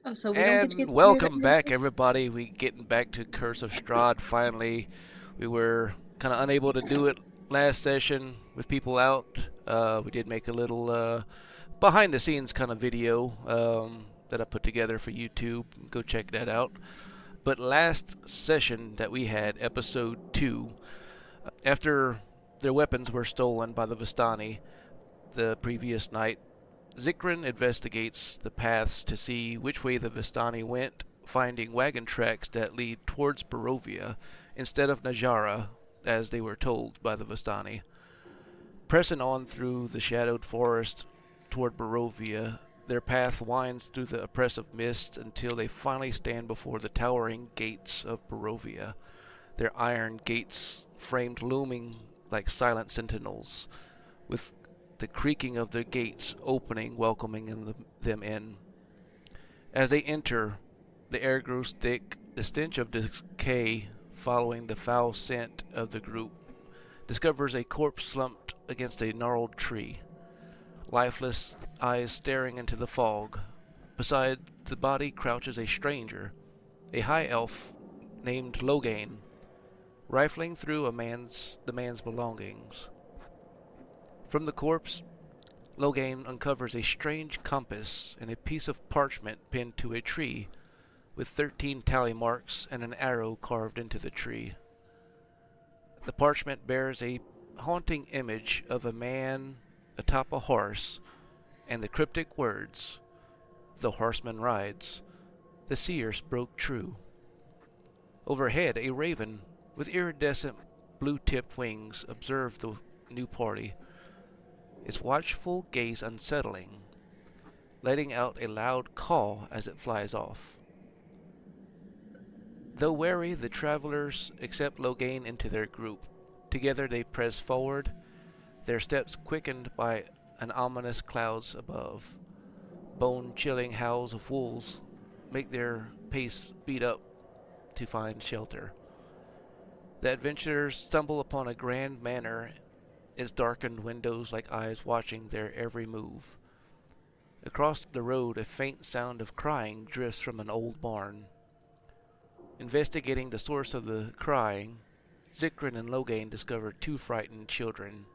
Oh, so we don't get to And get to hear that welcome back, music? everybody. We getting back to Curse of Strahd. Finally, we were kind of unable to do it last session with people out. We did make a little behind-the-scenes kind of video that I put together for YouTube. Go check that out. But last session that we had, episode 2, after their weapons were stolen by the Vistani the previous night, Zikrin investigates the paths to see which way the Vistani went, finding wagon tracks that lead towards Barovia instead of Najara, as they were told by the Vistani. Pressing on through the shadowed forest toward Barovia, their path winds through the oppressive mist until they finally stand before the towering gates of Barovia, their iron gates framed looming like silent sentinels, with the creaking of their gates opening, welcoming them in. As they enter, the air grows thick, the stench of decay following the foul scent of the group discovers a corpse slumped against a gnarled tree, lifeless eyes staring into the fog. Beside the body crouches a stranger, a high elf named Loghain, rifling through the man's belongings. From the corpse, Loghain uncovers a strange compass and a piece of parchment pinned to a tree, with 13 tally marks and an arrow carved into the tree. The parchment bears a haunting image of a man atop a horse and the cryptic words, "The horseman rides. The seers broke true." Overhead, a raven with iridescent blue-tipped wings observed the new party, its watchful gaze unsettling, letting out a loud call as it flies off. Though wary, the travelers accept Loghain into their group. Together they press forward, their steps quickened by an ominous clouds above. Bone-chilling howls of wolves make their pace speed up to find shelter. The adventurers stumble upon a grand manor, its darkened windows like eyes watching their every move. Across the road, a faint sound of crying drifts from an old barn. Investigating the source of the crying, Zikrin and Loghain discover two frightened children,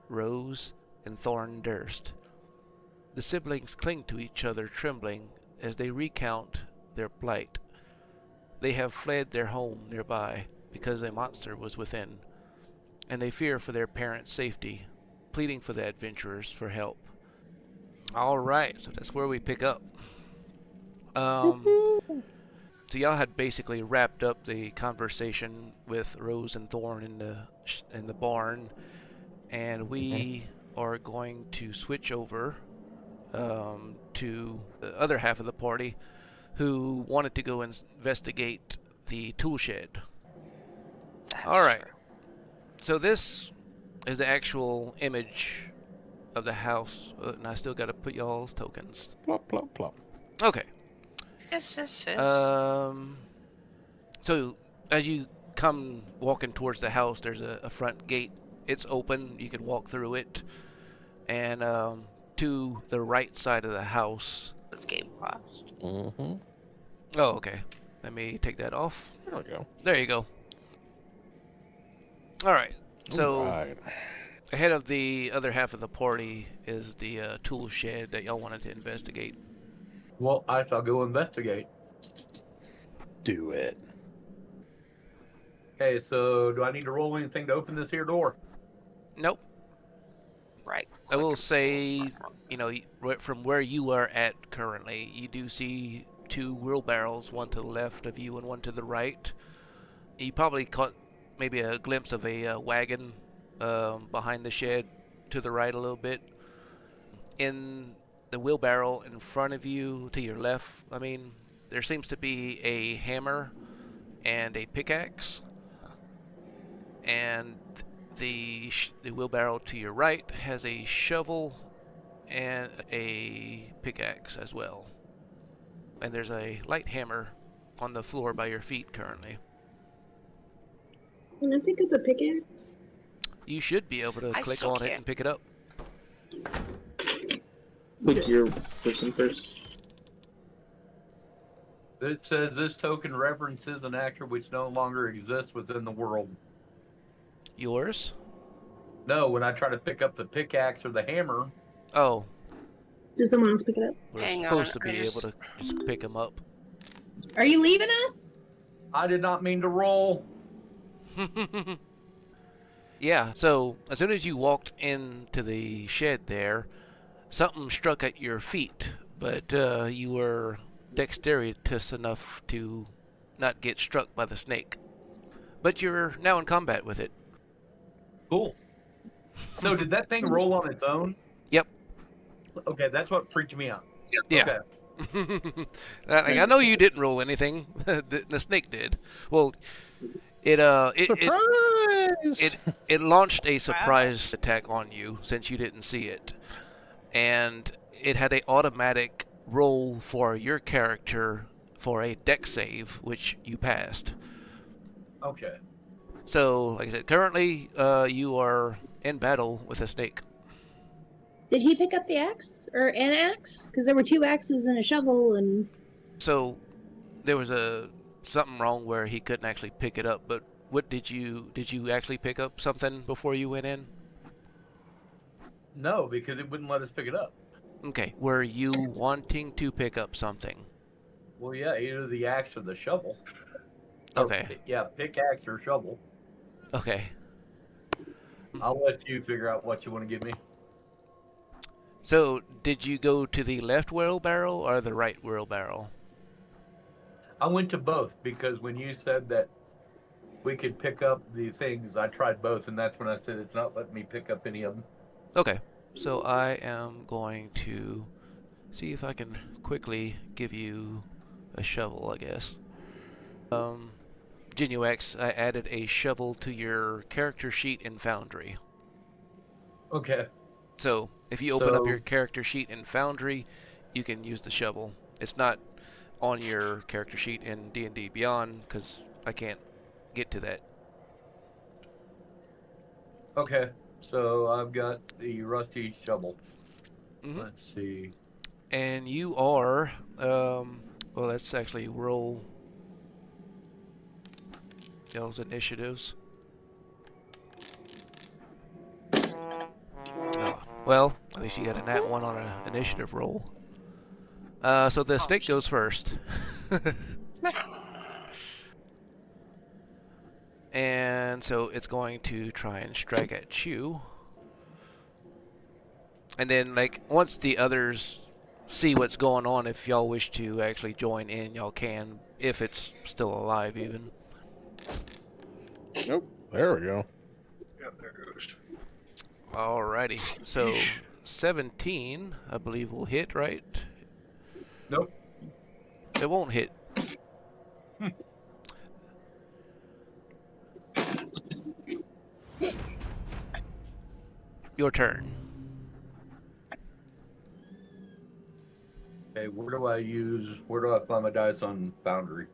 Rose and Thorn Durst. The siblings cling to each other, trembling as they recount their plight. They have fled their home nearby because a monster was within, and they fear for their parents' safety, pleading for the adventurers for help. Alright, so that's where we pick up. Woohoo! So y'all had basically wrapped up the conversation with Rose and Thorn in the barn, and we are going to switch over to the other half of the party, who wanted to go and investigate the tool shed. All right. True. So this is the actual image of the house, and I still got to put y'all's tokens. Plop, plop, plop. Okay. Yes. So as you come walking towards the house, there's a front gate. It's open. You can walk through it. And to the right side of the house. This game paused. Mm-hmm. Oh, okay. Let me take that off. There we go. There you go. All right. So Right. ahead of the other half of the party is the tool shed that y'all wanted to investigate. Well, I shall go investigate. Do it. Okay, so do I need to roll anything to open this here door? Nope. Right. I will click say, and pull you know, from where you are at currently, you do see two wheelbarrows, one to the left of you and one to the right. You probably caught maybe a glimpse of a wagon behind the shed to the right a little bit. In the wheelbarrow in front of you to your left, I mean, there seems to be a hammer and a pickaxe. And the wheelbarrow to your right has a shovel and a pickaxe as well. And there's a light hammer on the floor by your feet currently. Can I pick up a pickaxe? You should be able to I click still on it can't. and pick it up. Pick your person first. It says this token references an actor which no longer exists within the world. Yours? No, when I try to pick up the pickaxe or the hammer, Oh, Did someone else pick it up? we're Hang on, supposed to I be able to just pick them up. Are you leaving us? I did not mean to roll. Yeah, so as soon as you walked into the shed there, something struck at your feet, but you were dexterous enough to not get struck by the snake. But you're now in combat with it. Cool. So did that thing roll on its own? Yep. Okay, that's what freaked me out. Yeah. Okay. I know you didn't roll anything. The snake did. Well, it Surprise! it launched a surprise attack on you since you didn't see it, and it had a automatic roll for your character for a dex save, which you passed. Okay. So, like I said, currently you are in battle with a snake. Did he pick up the axe or an axe? Because there were 2 axes and a shovel, and So there was something wrong where he couldn't actually pick it up. But what did you actually pick up something before you went in? No, because it wouldn't let us pick it up. Okay, were you wanting to pick up something? Well, yeah, either the axe or the shovel. Or, Okay. yeah, pickaxe or shovel. Okay. I'll let you figure out what you want to give me. So, did you go to the left wheelbarrow or the right wheelbarrow? I went to both because when you said that we could pick up the things, I tried both, and that's when I said it's not letting me pick up any of them. Okay. So I am going to see if I can quickly give you a shovel, I guess. Genuex, I added a shovel to your character sheet in Foundry. Okay. So, if you open up So- your character sheet in Foundry, you can use the shovel. It's not on your character sheet in D&D Beyond, because I can't get to that. Okay. So I've got the rusty shovel. Mhm. Let's see. And you are, well, let's actually roll y'all's initiatives. Oh, well, at least you got a nat 1 on an initiative roll. So the snake goes first. And so it's going to try and strike at you. And then, like, once the others see what's going on, if y'all wish to actually join in, y'all can, if it's still alive even. Nope. There we go. Yeah, there it goes. Alrighty. So, Yeesh. 17, I believe, will hit, right? Nope. It won't hit. Your turn. Okay, where do I find my dice on Foundry?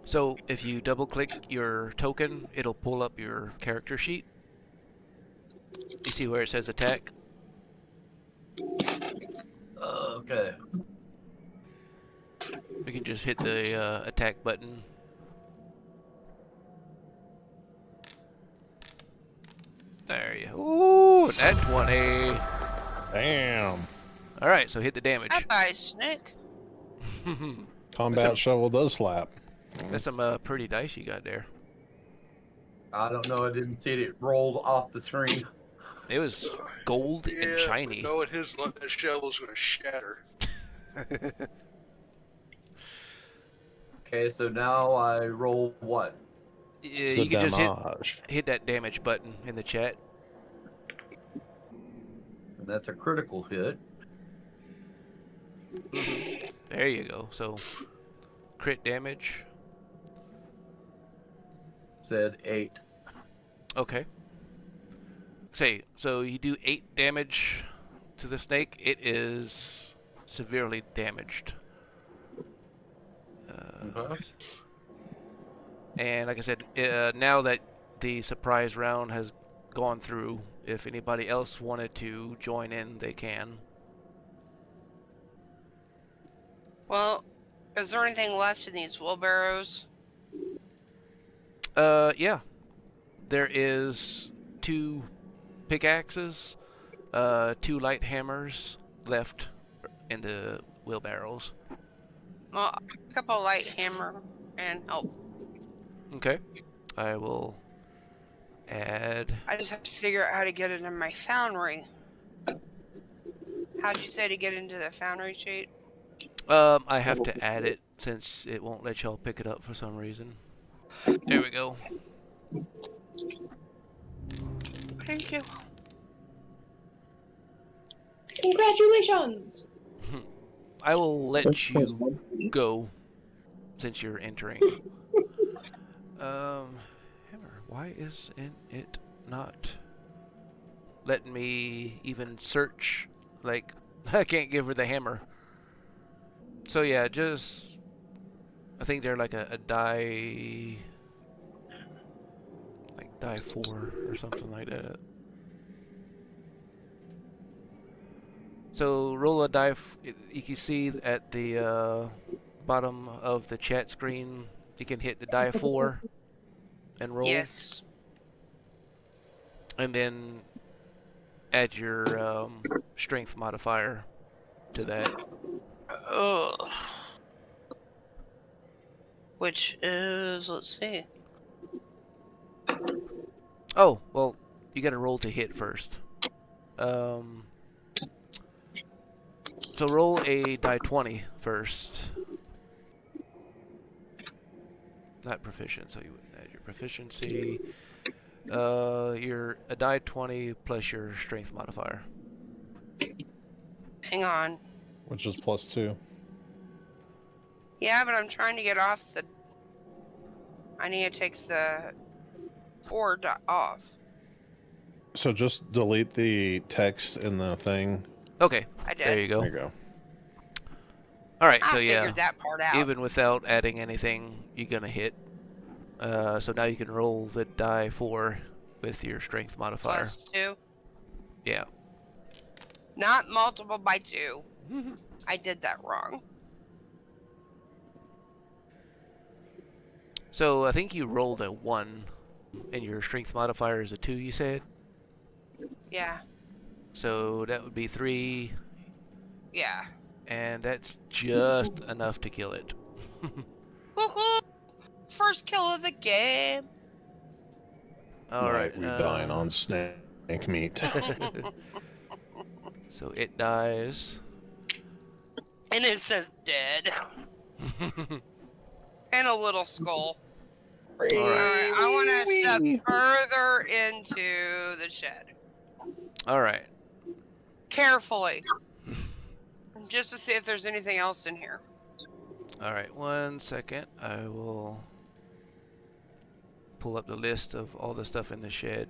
So, if you double click your token, it'll pull up your character sheet. You see where it says attack? Okay. We can just hit the attack button. There you go. Ooh, that's 1A. Damn. Alright, so hit the damage. Bye-bye, snake. Combat shovel does slap. That's some pretty dice you got there. I don't know. I didn't see it. It rolled off the screen. It was gold Yeah, and shiny. No, it is like that shovel's gonna shatter. Okay, so now I roll what? Yeah, The you can just damage. hit that damage button in the chat. And that's a critical hit. There you go. So, crit damage. Said 8. Okay. Say, so you do 8 damage to the snake. It is severely damaged. Okay. And like I said, now that the surprise round has gone through, if anybody else wanted to join in, they can. Well, Is there anything left in these wheelbarrows? Yeah. There is 2 pickaxes, 2 light hammers left in the wheelbarrows. Well, I'll pick up a light hammer and help. Okay. I will add. I just have to figure out how to get it in my foundry. How'd you say to get into the foundry sheet? I have to add it since it won't let y'all pick it up for some reason. There we go. Thank you. Congratulations! I will let you go since you're entering. Hammer, why isn't it not letting me even search? Like, I can't give her the hammer. So yeah, just I think they're like a die, like die 4 or something like that. So roll a die. You can see at the bottom of the chat screen, you can hit the die 4 and roll. Yes. And then add your strength modifier to that. Ugh. Which is, let's see. Oh, well, you gotta roll to hit first. So roll a die 20 first. Not proficient, so you wouldn't add your proficiency. You're a die 20 plus your strength modifier. Hang on. Which is +2. Yeah, but I'm trying to get off the... I need to take the 4 off. So just delete the text in the thing. Okay, I did. there you go. There you go. Alright, I so yeah, figured that part out. even without adding anything, you're gonna hit. So now you can roll the die 4 with your strength modifier. +2. Yeah. Not multiple by 2. I did that wrong. So I think you rolled a 1, and your strength modifier is a 2, you said? Yeah. So that would be 3, Yeah. and that's just enough to kill it. Woohoo! First kill of the game. Alright. We dine on snake meat. So it dies. And it says dead. And a little skull. Alright, I want to step further into the shed. Alright. Carefully. Just to see if there's anything else in here. Alright, 1 second. I will pull up the list of all the stuff in the shed.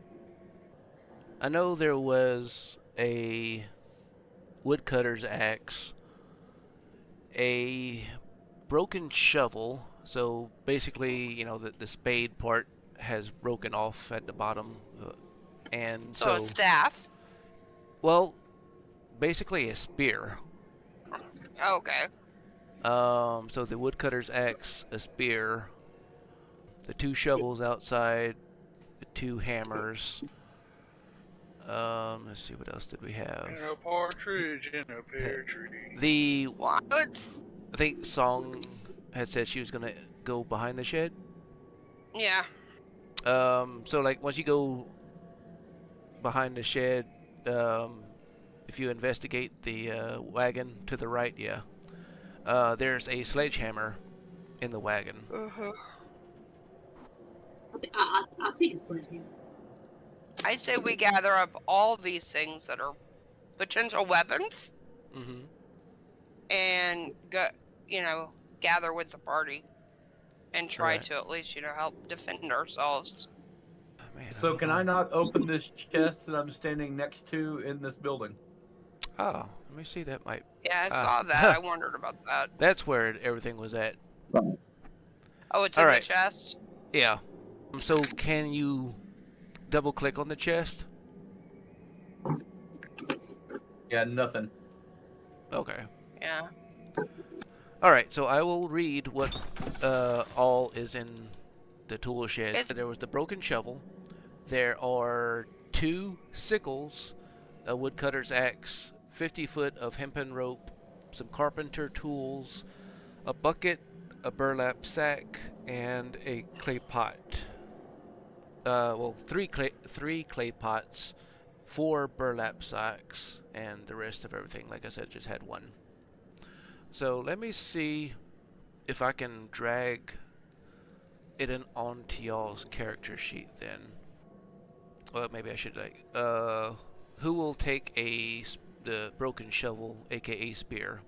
I know there was a woodcutter's axe, a broken shovel. So basically, you know, the spade part has broken off at the bottom, and So a staff. well, basically a spear. Okay. So the woodcutter's axe, a spear, the 2 shovels outside, the 2 hammers. Let's see, what else did we have? In a partridge in a pear tree. The What? I think Song had said she was gonna go behind the shed. Yeah. So like once you go behind the shed, if you investigate the wagon to the right, yeah, there's a sledgehammer in the wagon. Uh-huh. I'll take a sledgehammer. I say we gather up all these things that are potential weapons Mm-hmm. and go, gather with the party and try Right. to at least, help defend ourselves. Man, So don't can know. I not open this chest that I'm standing next to in this building? Oh, let me see. That might. Yeah, I Ah. saw that. I wondered about that. That's where everything was at. Oh, it's All in right. the chest? Yeah. So can you double click on the chest? Yeah, nothing. Okay. Yeah. All right, so I will read what all is in the tool shed. There was the broken shovel. There are 2 sickles, a woodcutter's axe, 50 foot of hempen rope, some carpenter tools, a bucket, a burlap sack, and a clay pot. Well, three clay pots, 4 burlap sacks, and the rest of everything, like I said, just had 1. So let me see if I can drag it onto y'all's character sheet then. Well, maybe I should like. Who will take the broken shovel, aka spear?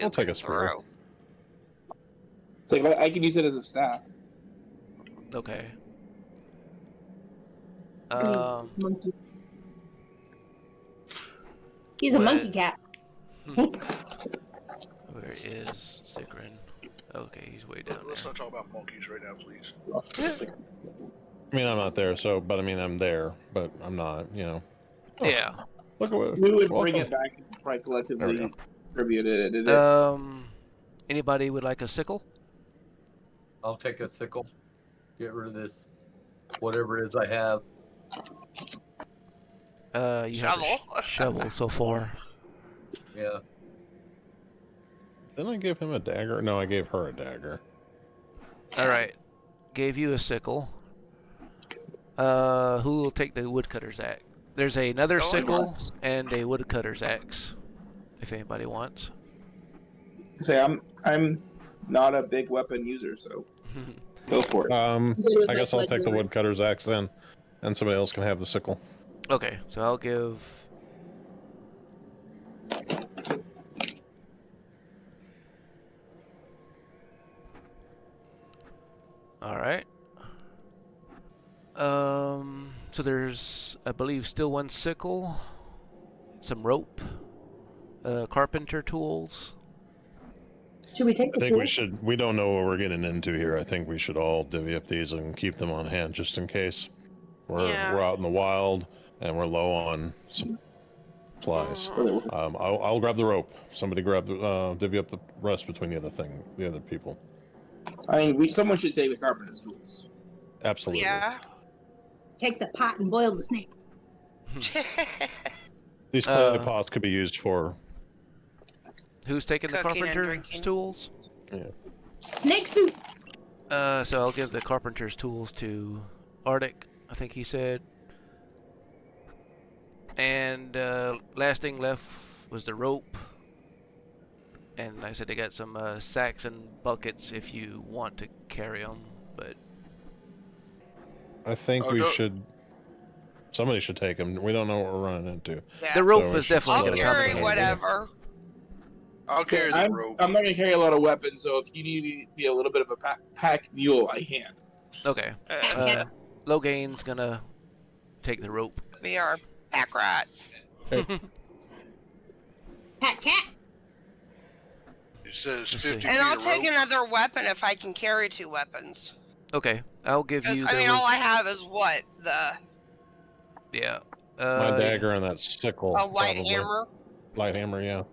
I'll take a spear. It's like I could use it as a staff. Okay. Monkey. He's a monkey cat. Where is Zikrin? Okay, he's way down Let's there. not talk about monkeys right now, please. I mean, I'm not there, but I mean, I'm there, but I'm not, you know. Yeah. Look at what We would bring it back and probably collectively distribute it. Anybody would like a sickle? I'll take a sickle. Get rid of this, whatever it is I have. You have a shovel so far. Yeah. Didn't I give him a dagger? No, I gave her a dagger. All right. Gave you a sickle. Who will take the woodcutter's axe? There's another sickle and a woodcutter's axe, if anybody wants. Say I'm not a big weapon user, so go for it. I guess I'll take the woodcutter's axe then, and somebody else can have the sickle. Okay, so I'll give. All right. So there's, I believe, still 1 sickle, some rope, carpenter tools. Should we take the I think tool? we should. We don't know what we're getting into here. I think we should all divvy up these and keep them on hand just in case. We're out in the wild and we're low on supplies. I'll grab the rope. Somebody grab the divvy up the rest between the other people. I mean, someone should take the carpenter's tools. Absolutely. Yeah. Take the pot and boil the snake. These clay pots could be used for. Who's taking the Cooking and carpenter's drinking. tools? Yeah. Snake soup. So I'll give the carpenter's tools to Arctic, I think he said. And last thing left was the rope. And like I said, they got some sacks and buckets if you want to carry them, but I think we should. Somebody should take them. We don't know what we're running into. Yeah. the rope So is we should definitely I'll going to split come it. in carry handy. whatever. I'll carry the rope. I'm not gonna carry a lot of weapons, so if you need to be a little bit of a pack mule, I can. Okay. Logain's gonna take the rope. We are pack rat. Pat cat. It says Let's 50 see. feet And I'll of take rope. another weapon if I can carry 2 weapons. Okay, I'll give 'Cause, you. I mean, all I have is what? Yeah. My dagger and that sickle. A light probably. hammer? Light hammer, yeah.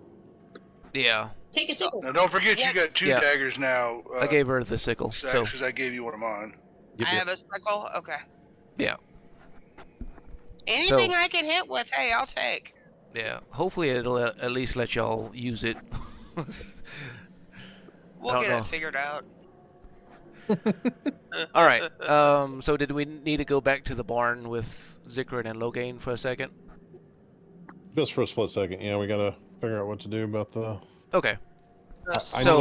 Yeah, Take a sickle. Now, don't forget you got 2 Yeah. daggers now. I gave her the sickle. So Because I gave you one of mine. I have a sickle? Okay. Yeah. Anything I can hit with, hey, I'll take. yeah, hopefully it'll at least let y'all use it. We'll don't get know. it figured out. All right. So did we need to go back to the barn with Zikrin and Logain for a second? Just for a split second. Yeah, we gotta figure out what to do about the. Okay. I So-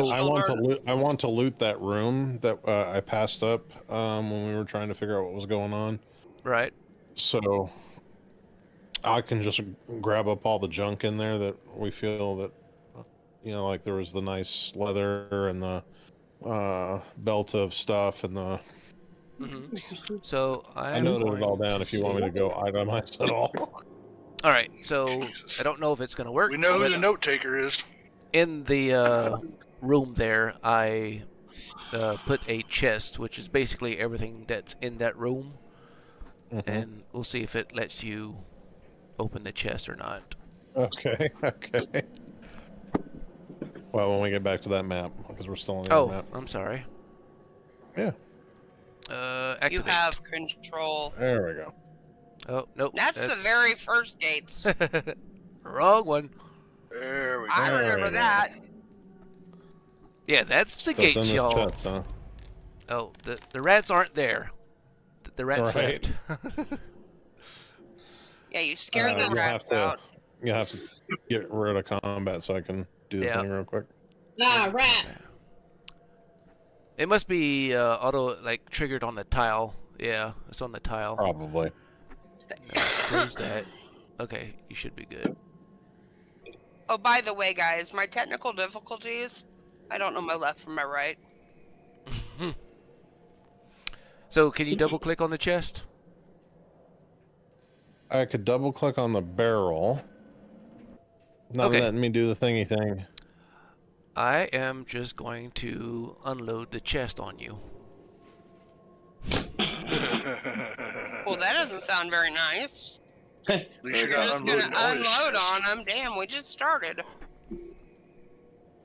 want to loot that room that I passed up when we were trying to figure out what was going on. Right. So I can just grab up all the junk in there that we feel that, like there was the nice leather and the belt of stuff and the. So I noted it all down if you want me to go itemize it all. All right. So I don't know if it's gonna work. We know who but the note taker is. in the room there, I put a chest, which is basically everything that's in that room, and we'll see if it lets you open the chest or not. Okay. Okay. Well, when we get back to that map, because we're still on the other map. I'm sorry. Yeah. Activate. You have control. There we go. Oh, nope. That's the very first gates. Wrong one. There we go. I remember that. Yeah, that's the So it's gate, in the y'all. chest, huh? Oh, the rats aren't there. The rats Right. left. Yeah, you scared the you'll rats out. You'll have to get rid of combat so I can do the thing real quick. Rats. It must be auto triggered on the tile. Yeah, it's on the tile. Probably. No, close that. Okay, you should be good. Oh, by the way, guys, my technical difficulties, I don't know my left from my right. So, can you double click on the chest? I could double click on the barrel. Not letting me do the thingy thing. I am just going to unload the chest on you. Well, that doesn't sound very nice. At least you're You're not just gonna unloading unload all on them. Damn, we just started. At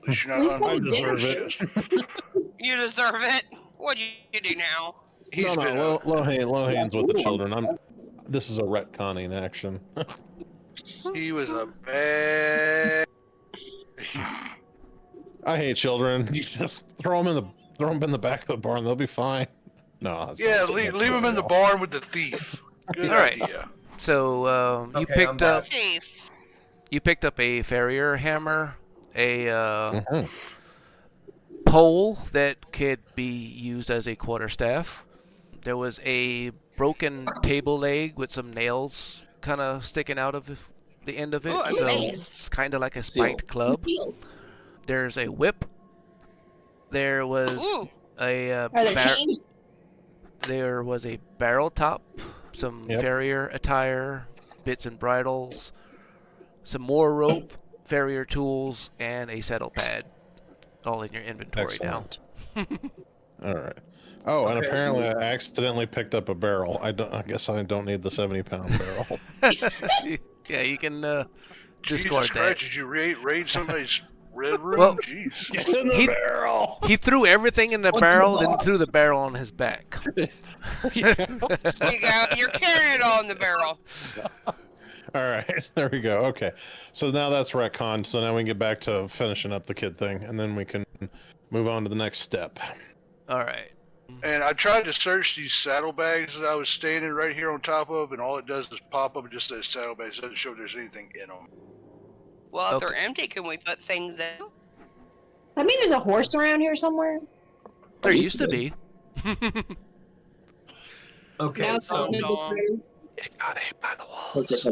least you're We not said unloading dinner. all this shit. You deserve it. What'd you do now? He's been low hands with the children. This is a retconning action. he was a bad. I hate children. You just throw them in the back of the barn. They'll be fine. No. Yeah, leave him in the barn with the thief. Good All right. idea. So you Okay, picked I'm up Safe. a farrier hammer, a pole that could be used as a quarterstaff. There was a broken table leg with some nails kind of sticking out of the end of it. Ooh, So nice. it's kind of like a spiked club. There's a whip. There was Ooh. a Are there chains? there was a barrel top, some farrier attire, bits and bridles, some more rope, farrier tools, and a saddle pad, all in your inventory now. All right. Oh, and apparently I accidentally picked up a barrel. I guess I don't need the 70-pound barrel. Yeah, you can Jesus discard that. Christ, did you raid somebody's red room? Well, Jeez. Get in the barrel. He threw everything in the barrel, then threw the barrel on his back. There you go. You're carrying it all in the barrel. All right, there we go. Okay, so now that's retcon. So now we can get back to finishing up the kid thing, and then we can move on to the next step. All right. And I tried to search these saddlebags that I was standing right here on top of, and all it does is pop up and just says saddlebags. It doesn't show there's anything in them. Well, if Okay. they're empty, can we put things in? I mean, there's a horse around here somewhere. There used to be. Okay, Now it's so all in It got ate by the wolves.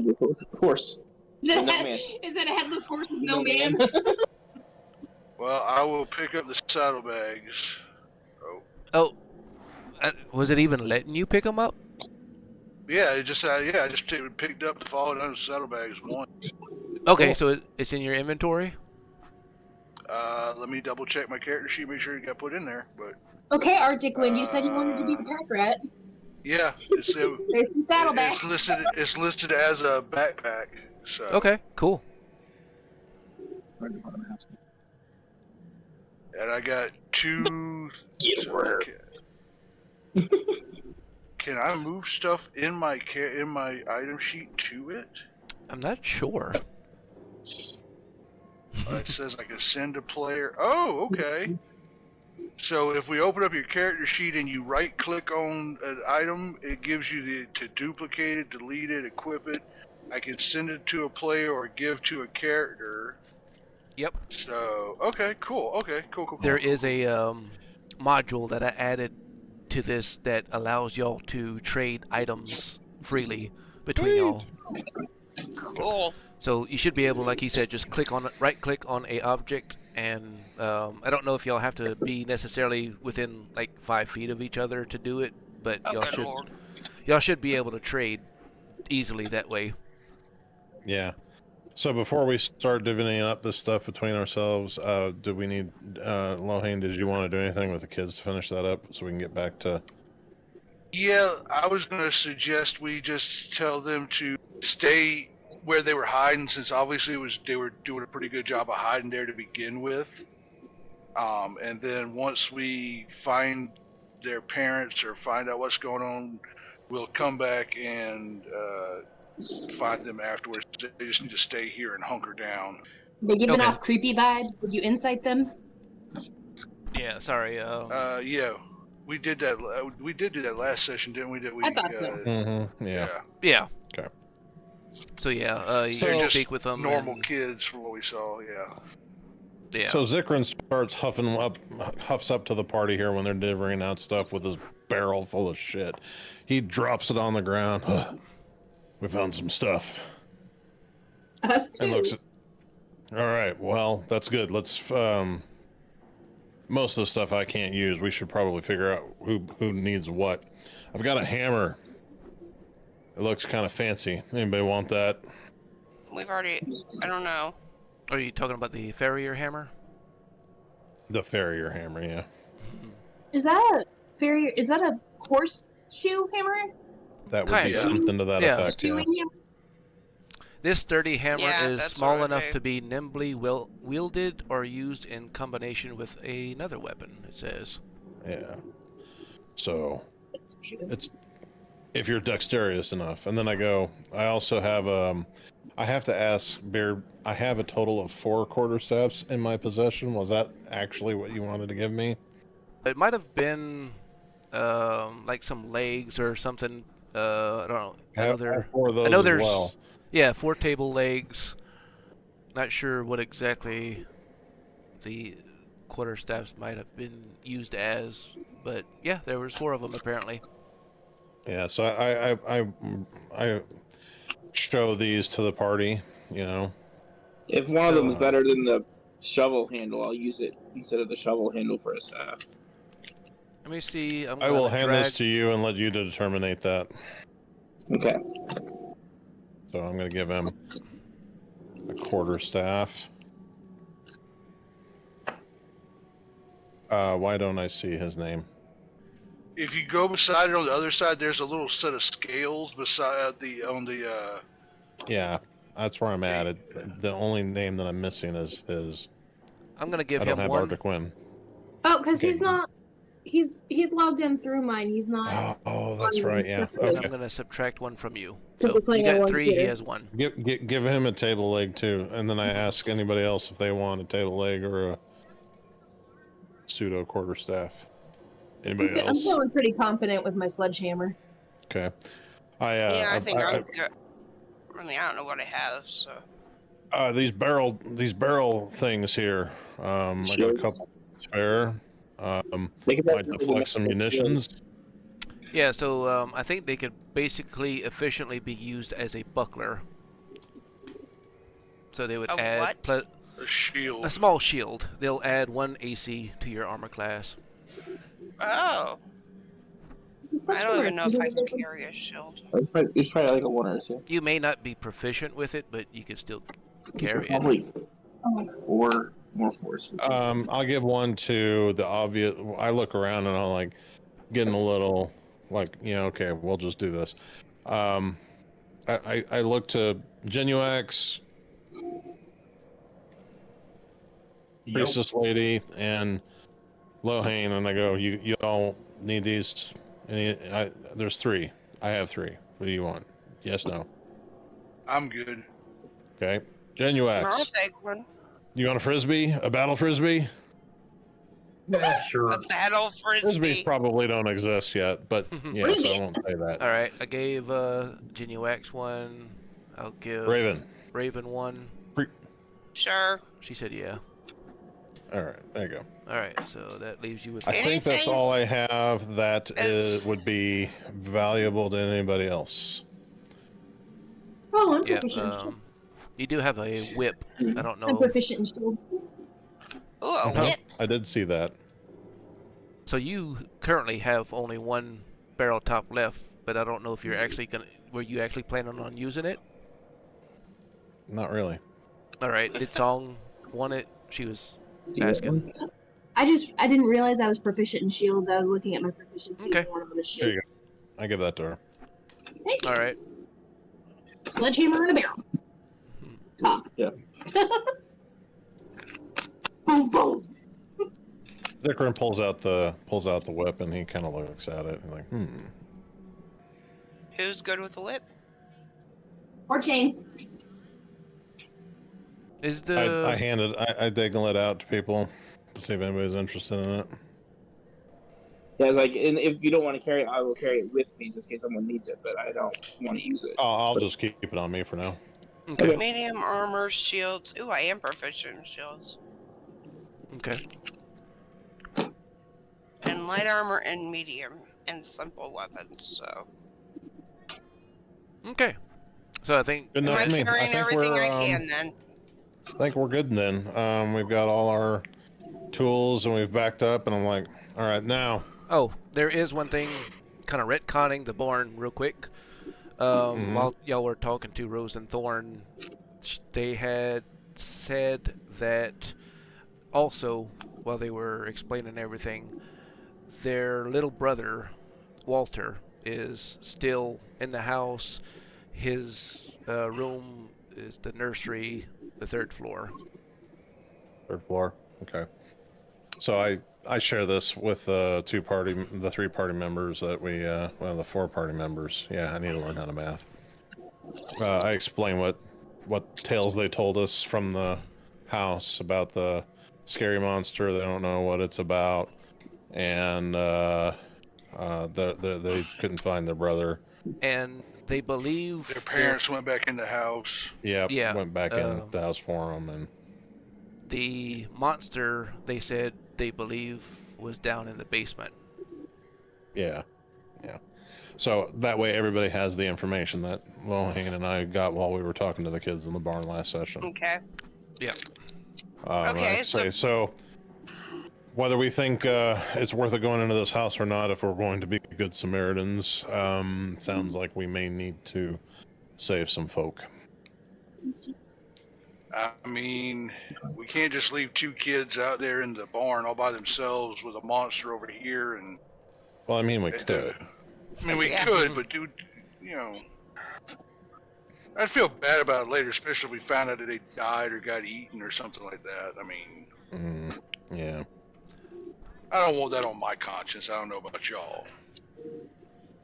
Horse. Is it, No a man. is it a headless horse with no No man? Well, I will pick up the saddlebags. Oh, was it even letting you pick them up? Yeah, it just I just picked up the fallen under saddlebags one. Okay, so it's in your inventory? Let me double check my character sheet, make sure it got put in there. But Okay, Arctic Wind, you said you wanted to be the pack rat. yeah, There's some saddlebags. It's listed as a backpack. So Okay, cool. and I got two. Can I move stuff in my item sheet to it? I'm not sure. It says I can send a player. Oh, okay. So if we open up your character sheet and you right-click on an item, it gives you to duplicate it, delete it, equip it. I can send it to a player or give to a character. Yep. So okay, cool. Okay, cool. There is a module that I added to this that allows y'all to trade items freely between y'all. Cool. So you should be able, like he said, just right-click on a object, and I don't know if y'all have to be necessarily within like 5 feet of each other to do it, but Oh, good Lord. y'all should be able to trade easily that way. Yeah. So before we start divvying up this stuff between ourselves, do we need Lohane? Did you want to do anything with the kids to finish that up so we can get back to? Yeah, I was gonna suggest we just tell them to stay where they were hiding, since obviously they were doing a pretty good job of hiding there to begin with. And then once we find their parents or find out what's going on, we'll come back and find them afterwards. They just need to stay here and hunker down. They giving Okay. off creepy vibes. Would you insight them? Yeah, sorry. Yeah, we did that. We did do that last session, didn't we? I thought so. Yeah. Yeah. Okay. So yeah, you So- can Just speak with them. normal and- kids from what we saw. Yeah. Yeah. So Zikrin starts huffs up to the party here when they're delivering out stuff with his barrel full of shit. He drops it on the ground. We found some stuff. Us too. And looks at. All right. Well, that's good. Let's. Most of the stuff I can't use. We should probably figure out who needs what. I've got a hammer. It looks kind of fancy. Anybody want that? We've already. I don't know. Are you talking about the farrier hammer? The farrier hammer, yeah. Is that a farrier? Is that a horseshoe hammer? That would be Kinda. something to that Yeah. effect, yeah. Horseshoe hammer? This sturdy hammer Yeah, is that's small what I enough do. to be nimbly wielded or used in combination with another weapon, it says. Yeah. So it's if you're dexterous enough. And then I also have I have to ask Beard, I have a total of 4 quarterstaffs in my possession. Was that actually what you wanted to give me? It might have been like some legs or something. I don't know. I have all 4 of those I know as there's well. yeah, 4 table legs. Not sure what exactly the quarterstaffs might have been used as, but yeah, there was 4 of them apparently. Yeah, so I show these to the party, you know. If one of them is So- better than the shovel handle, I'll use it instead of the shovel handle for a staff. Let me see. I will hand this to you and let you determine that. Okay. So I'm going to give him a quarterstaff. Why don't I see his name? If you go beside it on the other side, there's a little set of scales beside on the. Yeah, that's where I'm at. The only name that I'm missing is his. I'm gonna give I don't him have one. Arctic Wind. Oh, because Okay. he's not. He's logged in through mine. He's not. Oh, that's right. Yeah. And Okay. I'm gonna subtract 1 from you. So So we're you playing on got one 3. He computer. has 1. Give him a table leg too, and then I ask anybody else if they want a table leg or a pseudo quarterstaff. Anybody I'm else? feeling pretty confident with my sledgehammer. Okay. Yeah, I think I'm good. I mean, I don't know what I have, so. These barrel things here. I got a Shields. couple spare. They can Might deflect some munitions. Yeah, so I think they could basically efficiently be used as a buckler. So they would A add what? A shield. a small shield. They'll add 1 AC to your armor class. Oh. This is I such don't a even know if I can weird- carry a shield. It's probably like a 1 or 2. You may not be proficient with it, but you can still carry it. Probably 4 more force. I'll give one to the obvious. I look around and I'm like getting a little like, okay, we'll just do this. I look to Genuax, Priestess Lady, and Lohane, and I go, you all need these? There's 3. I have 3. What do you want? Yes, no. I'm good. Okay. I'll Genuax, take one. you want a frisbee? A battle frisbee? Yeah, sure. A battle Frisbees frisbee. probably don't exist yet, but yeah, so I won't say that. All right, I gave Genuax 1. I'll give Raven 1. Sure. She said yeah. All right, there you go. All right, so that leaves you with. I think that's Anything all I have that would be valuable to anybody else. Oh, I'm Yeah, proficient in shields. you do have a whip. I don't I'm know. proficient in shields. Ooh, a Uh-huh. whip. I did see that. So you currently have only 1 barrel top left, but I don't know if you're actually gonna. Were you actually planning on using it? Not really. All right. Did Song want it? She was asking. I didn't realize I was proficient in shields. I was looking at my proficiencies Okay. and one of them is There you shields. go. I give that to her. Thank you. All right. Sledgehammer and a barrel. Top. Yeah. Boom, boom. Zikrin pulls out the weapon. He kind of looks at it and like, Who's good with a whip? Or chains. Is the I dangle it out to people to see if anybody's interested in it. Yeah, it's like, and if you don't want to carry it, I will carry it with me just in case someone needs it, but I don't want to use it. I'll just keep it on me for now. okay? Medium armor, shields. Ooh, I am proficient in shields. Okay. And light armor and medium and simple weapons. So Okay. So I think Good am enough I for me. carrying everything I can then? I think we're good then. We've got all our tools and we've backed up, and I'm like, all right, now. Oh, there is one thing, kind of retconning the Born real quick. While y'all were talking to Rose and Thorn, they had said that also, while they were explaining everything, their little brother, Walter, is still in the house. His room is the nursery, the 3rd floor. 3rd floor. Okay. So I share this with the 3 party members that we, the 4 party members. Yeah, I need to learn how to math. I explain what tales they told us from the house about the scary monster. They don't know what it's about, and they couldn't find their brother. And they believe Their parents went back in the house. Yeah, went back in the house for them, and the monster, they said they believe, was down in the basement. Yeah. So that way everybody has the information that Lohan and I got while we were talking to the kids in the barn last session. Okay. Yeah. Okay, so whether we think it's worth it going into this house or not, if we're going to be good Samaritans, sounds like we may need to save some folk. I mean, we can't just leave 2 kids out there in the barn all by themselves with a monster over here. And Well, I mean, we could. I mean, we could, but dude, I'd feel bad about it later, especially if we found out that they died or got eaten or something like that. I mean, Yeah. I don't want that on my conscience. I don't know about y'all.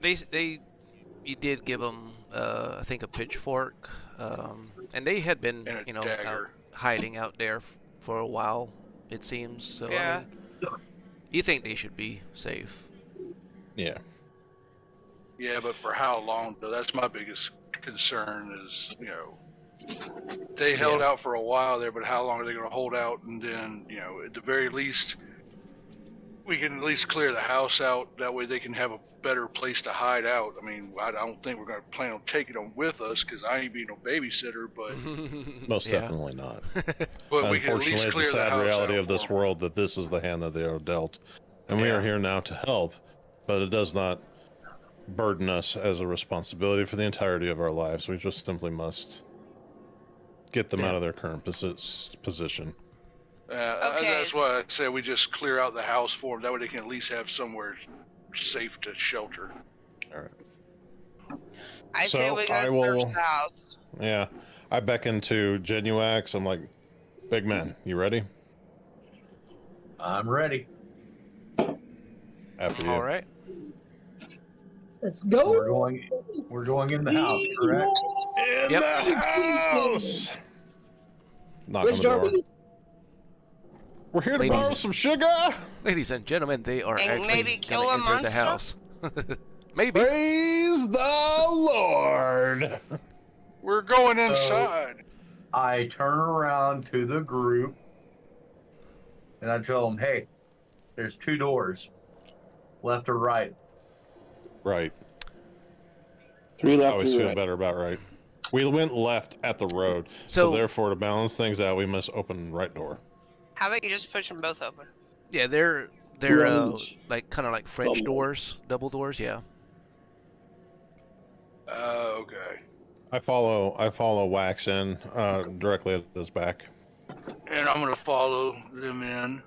You did give them, I think, a pitchfork, and they had been, out hiding out there for a while, it seems. So yeah. I mean, you think they should be safe? Yeah. Yeah, but for how long, though? That's my biggest concern is, they held out for a while there, but how long are they going to hold out? And then, at the very least, we can at least clear the house out. That way they can have a better place to hide out. I mean, I don't think we're going to plan on taking them with us because I ain't being no babysitter, but... Most definitely not. But we can at least Unfortunately, it's clear a the sad house reality out of this for 'em. world that this is the hand that they are dealt. And we are here now to help, but it does not burden us as a responsibility for the entirety of our lives. We just simply must get them out of their current position. That's why I say we just clear out the house for them. That way they can at least have somewhere safe to shelter. All right. I say we gotta search the house. Yeah. I beckon to Genuax. I'm like, big man, you ready? I'm ready. After you. All right. Let's go. We're going in the house, correct? In the house! Knock Which on the door. door? We're here to Ladies. borrow some sugar! Ladies and gentlemen, they are And actually maybe kill gonna a enter the monster? house. Maybe. Praise the Lord! We're going inside. I turn around to the group and I tell them, hey, there's 2 doors, left or right. Right. 3 I left, always 3 feel right. better about right. We went left at the road, so therefore, to balance things out, we must open right door. How about you just push them both open? Yeah, they're Range. like kind of like French Double. doors, double doors. Yeah. Okay. I follow Wax in directly at his back. And I'm gonna follow them in.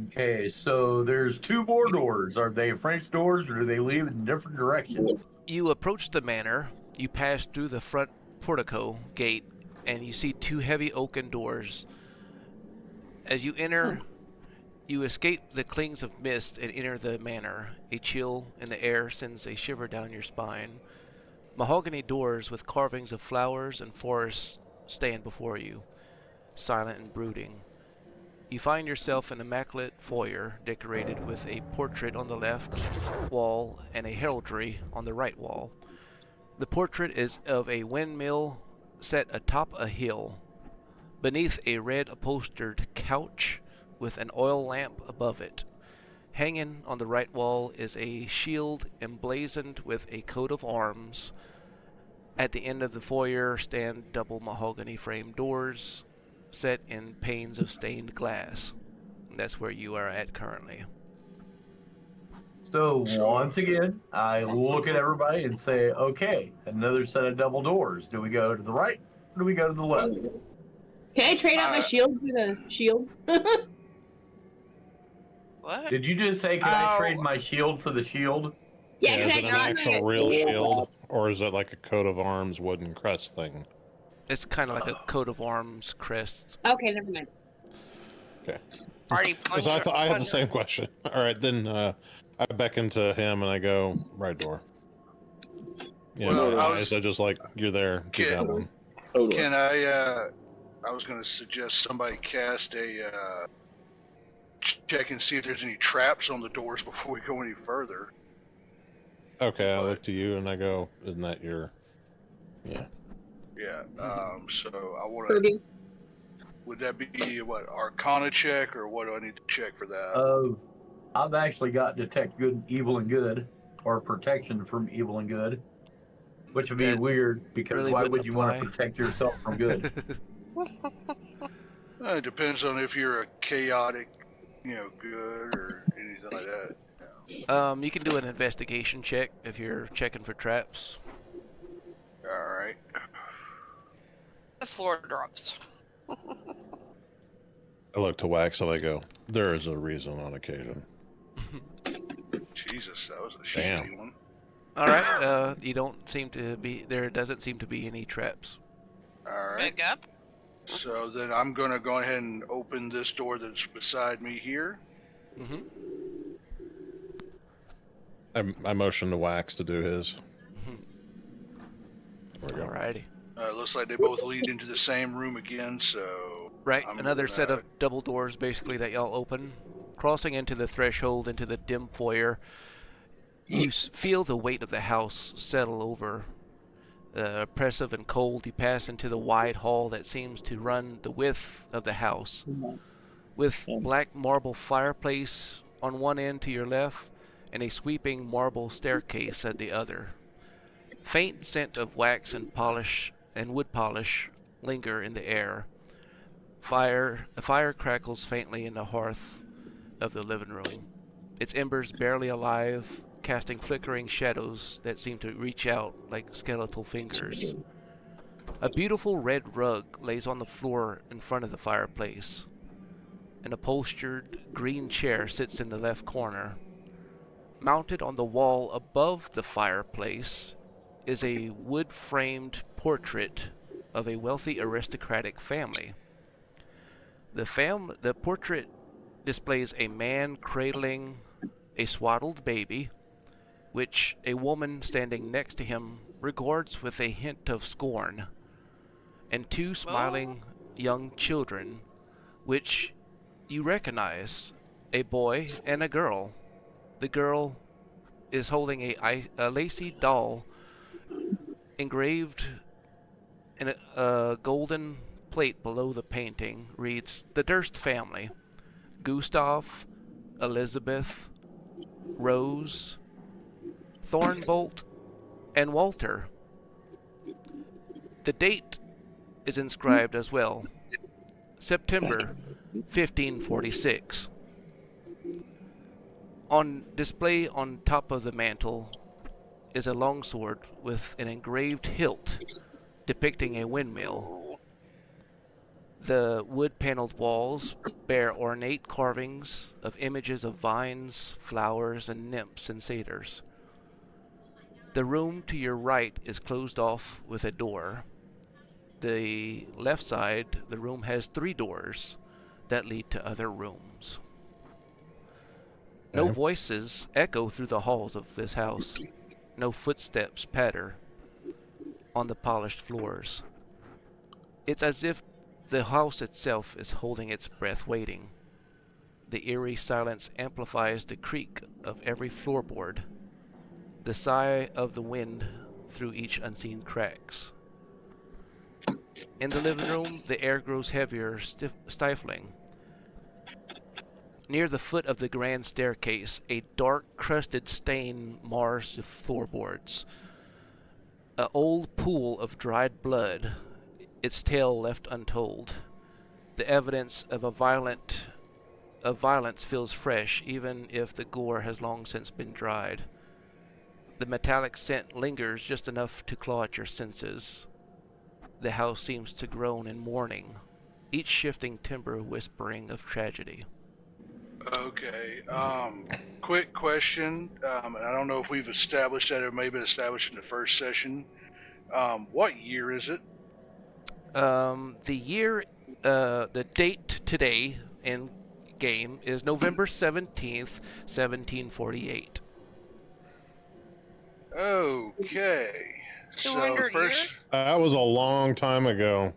Okay, so there's 2 more doors. Are they French doors or do they lead in different directions? You approach the manor. You pass through the front portico gate, and you see two heavy oaken doors. As you enter, you escape the clings of mist and enter the manor. A chill in the air sends a shiver down your spine. Mahogany doors with carvings of flowers and forests stand before you, silent and brooding. You find yourself in an immaculate foyer decorated with a portrait on the left wall and a heraldry on the right wall. The portrait is of a windmill set atop a hill, beneath a red upholstered couch with an oil lamp above it. Hanging on the right wall is a shield emblazoned with a coat of arms. At the end of the foyer stand double mahogany framed doors set in panes of stained glass. That's where you are at currently. So once again, I look at everybody and say, okay, another set of double doors. Do we go to the right or do we go to the left? Can I trade out my shield for the shield? What? Did you just say, can I trade my shield for the shield? Yeah, is can it I an trade actual real shield, or is it like a coat of arms wooden crest thing? It's kind of like a coat of arms crest. Okay, never mind. Okay. Already Because I had the same question. All right, then I beckon to him and I go, right door. Yeah, Well, I just like, you're there, do that one. Can I was going to suggest somebody cast a check and see if there's any traps on the doors before we go any further. Okay, I look to you and I go, isn't that your... Yeah. Yeah, so I want to... Would that be, what, Arcana check, or what do I need to check for that? I've actually got detect good, evil, and good, or protection from evil and good, which would be weird, because really why wouldn't would you want apply. to protect yourself from good? It depends on if you're a chaotic, good, or anything like that. You can do an investigation check if you're checking for traps. Alright. The floor drops. I look to Wax and I go, there is a reason on occasion. Jesus, that was a shitty one. All right, you don't seem to be there. Doesn't seem to be any traps. Alright. Pick up. So then I'm going to go ahead and open this door that's beside me here. Mm-hmm. I motion to Wax to do his. There we go. Alrighty. Looks like they both lead into the same room again, so... Right, another set of double doors basically that y'all open. Crossing into the threshold into the dim foyer, you feel the weight of the house settle over. Oppressive and cold, you pass into the wide hall that seems to run the width of the house. With black marble fireplace on one end to your left, and a sweeping marble staircase at the other. Faint scent of wax and polish and wood polish linger in the air. A fire crackles faintly in the hearth of the living room, its embers barely alive, casting flickering shadows that seem to reach out like skeletal fingers. A beautiful red rug lays on the floor in front of the fireplace. An upholstered green chair sits in the left corner. Mounted on the wall above the fireplace is a wood-framed portrait of a wealthy aristocratic family. The portrait displays a man cradling a swaddled baby, which a woman standing next to him regards with a hint of scorn, and two smiling young children, which you recognize, a boy and a girl. The girl is holding a lacy doll engraved in a golden plate below the painting reads, "The Durst family, Gustav, Elizabeth, Rose, Thornbolt, and Walter." The date is inscribed as well, September 1546. On display on top of the mantle is a longsword with an engraved hilt depicting a windmill. The wood-paneled walls bear ornate carvings of images of vines, flowers, and nymphs and satyrs. The room to your right is closed off with a door. the left side, the room has 3 doors that lead to other rooms. No Okay. voices echo through the halls of this house. No footsteps patter on the polished floors. It's as if the house itself is holding its breath, waiting. The eerie silence amplifies the creak of every floorboard, the sigh of the wind through each unseen cracks. In the living room, the air grows heavier, stifling. Near the foot of the grand staircase, a dark, crusted stain mars the floorboards. An old pool of dried blood, its tale left untold. The evidence of violence feels fresh, even if the gore has long since been dried. The metallic scent lingers just enough to claw at your senses. The house seems to groan in mourning, each shifting timber whispering of tragedy. Okay. Quick question. And I don't know if we've established that, or maybe established in the first session. What year is it? The date today in game is November 17th, 1748. Okay. So 200 first, years? That was a long time ago.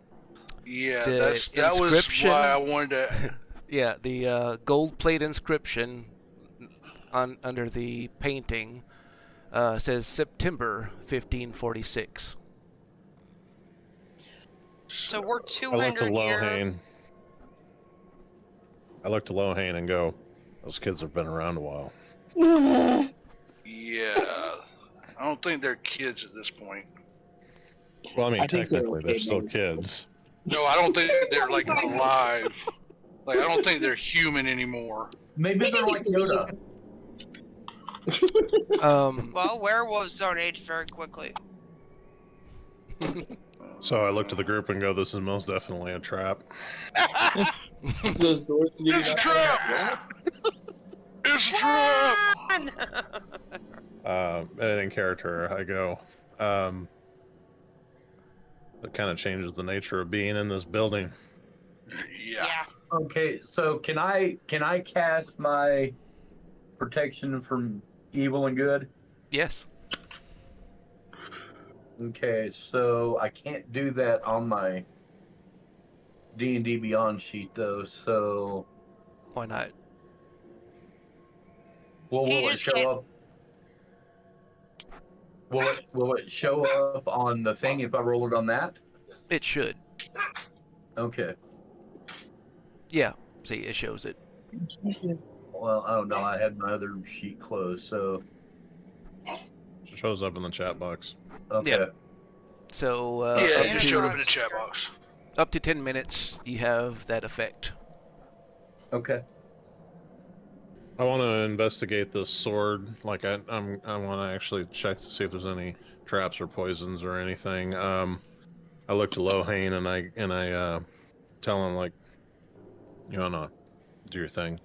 yeah, The that was inscription- why I wanted to. Yeah, the gold plate inscription under the painting says September 1546. So we're I look to 200 years. Lohane. I look to Lohane and go, those kids have been around a while. Yeah, I don't think they're kids at this point. Well, I mean, I think they're technically, they're okay, still man. kids. No, I don't think they're like alive. Like, I don't think they're human anymore. Maybe they're like Yoda. Well, werewolves don't age very quickly. So I look to the group and go, this is most definitely a trap. Those doors leading It's a up- trap! It's a trap! And in character, I go, it kind of changes the nature of being in this building. Yeah. Okay, so can I cast my protection from evil and good? Yes. Okay, so I can't do that on my D&D Beyond sheet though. So, Why not? well, He will it just show can't- up? Will it show up on the thing if I roll it on that? It should. Okay. Yeah. See, it shows it. Well, I don't know. I had my other sheet closed, so It shows up in the chat box. okay. Yeah. So Yeah, up, it to, showed up in the chat box. up to 10 minutes, you have that effect. Okay. I want to investigate this sword. Like I want to actually check to see if there's any traps or poisons or anything. I look to Lohane and I tell him, like, you wanna do your thing.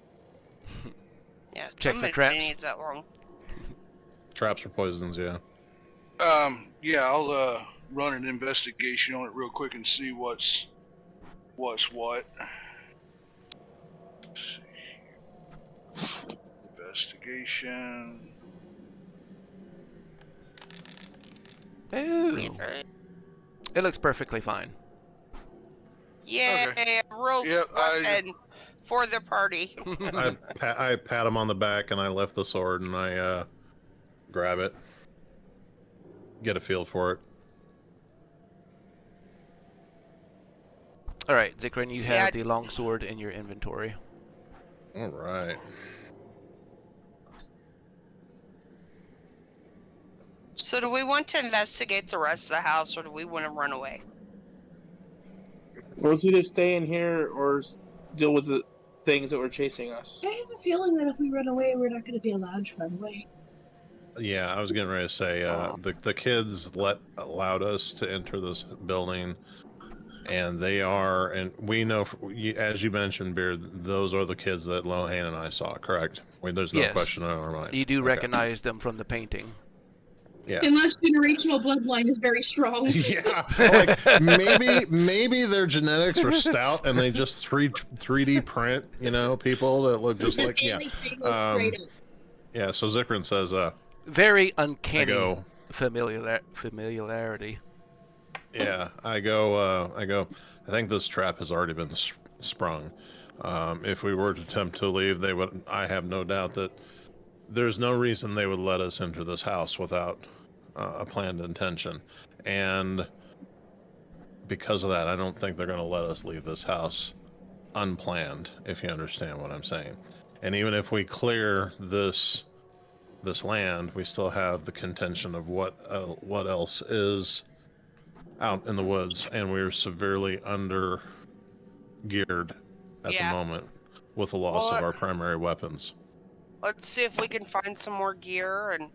Yeah, Check for somebody traps. needs that long. Traps or poisons, yeah. Yeah, I'll run an investigation on it real quick and see what's what. Let's see here. Investigation. Ooh. It looks perfectly fine. Yay, Okay. roll Yep, squad for the party. I pat him on the back and I lift the sword and I grab it. Get a feel for it. All right, Zikrin, you Yeah. have the longsword in your inventory. All right. So do we want to investigate the rest of the house, or do we want to run away? Let's either stay in here or deal with the things that were chasing us. I have a feeling that if we run away, we're not going to be allowed to run away. Yeah, I was getting ready to say the kids allowed us to enter this building, and they are, and we know, as you mentioned, Beard, those are the kids that Lohane and I saw. Correct? There's no Yes. question in our mind. You do Okay. recognize them from the painting. Yeah. Unless generational bloodline is very strong. Yeah, like maybe their genetics were stout and they just 3D print, people that look just The like family tree goes straight up. Yeah, so Zikrin says, Very uncanny I go, familiarity. yeah, I go, I think this trap has already been sprung. If we were to attempt to leave, I have no doubt that there's no reason they would let us into this house without a planned intention. And because of that, I don't think they're going to let us leave this house unplanned, if you understand what I'm saying. And even if we clear this land, we still have the contention of what else is out in the woods, and we're severely under geared at the moment with the loss of our primary weapons. Let's see if we can find some more gear and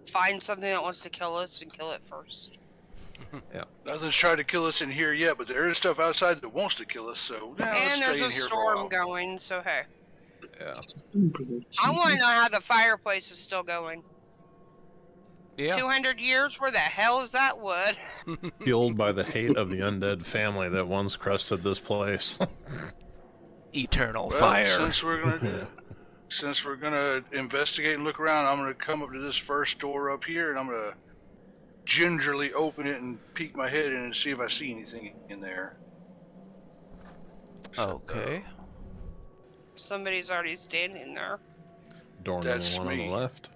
find something that wants to kill us and kill it first. Yeah. Nothing's tried to kill us in here yet, but there is stuff outside that wants to kill us, so and there's a storm going, so hey. Yeah. I want to know how the fireplace is still going. Yeah. 200 years? Where the hell is that wood? Fueled by the hate of the undead family that once crusted this place. Eternal fire. Since we're gonna investigate and look around, I'm gonna come up to this first door up here, and I'm gonna gingerly open it and peek my head in and see if I see anything in there. Okay. Somebody's already standing there. Door number one on the left.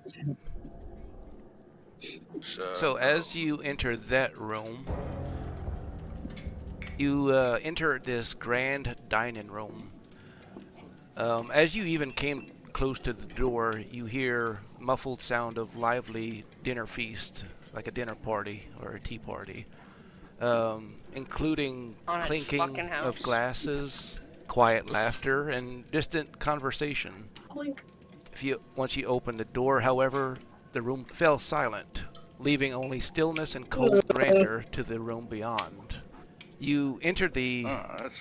So as you enter that room, you enter this grand dining room. As you even came close to the door, you hear muffled sound of lively dinner feast, like a dinner party or a tea party, including clinking of glasses, quiet laughter, and distant conversation. Clink. Once you open the door, however, the room fell silent, leaving only stillness and cold grandeur to the room beyond. You entered the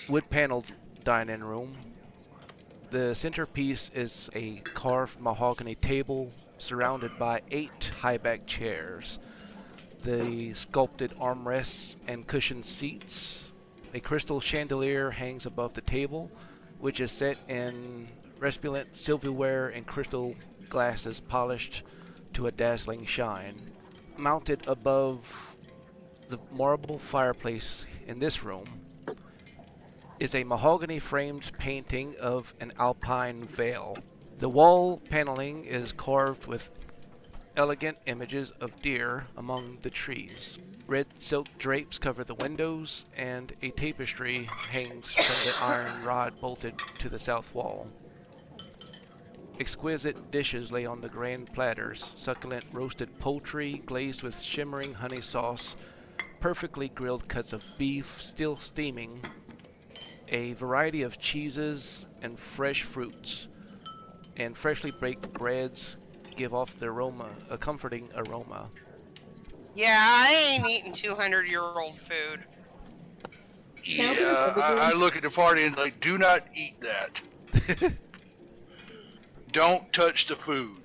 wood-paneled dining room. The centerpiece is a carved mahogany table surrounded by 8 high-back chairs. The sculpted armrests and cushioned seats. A crystal chandelier hangs above the table, which is set in resplendent silverware and crystal glasses polished to a dazzling shine. Mounted above the marble fireplace in this room is a mahogany-framed painting of an alpine vale. The wall paneling is carved with elegant images of deer among the trees. Red silk drapes cover the windows, and a tapestry hangs from the iron rod bolted to the south wall. Exquisite dishes lay on the grand platters, succulent roasted poultry glazed with shimmering honey sauce, perfectly grilled cuts of beef still steaming, a variety of cheeses and fresh fruits, and freshly baked breads give off a comforting aroma. Yeah, I ain't eating 200-year-old food. Yeah, I look at the party and like, do not eat that. Don't touch the food.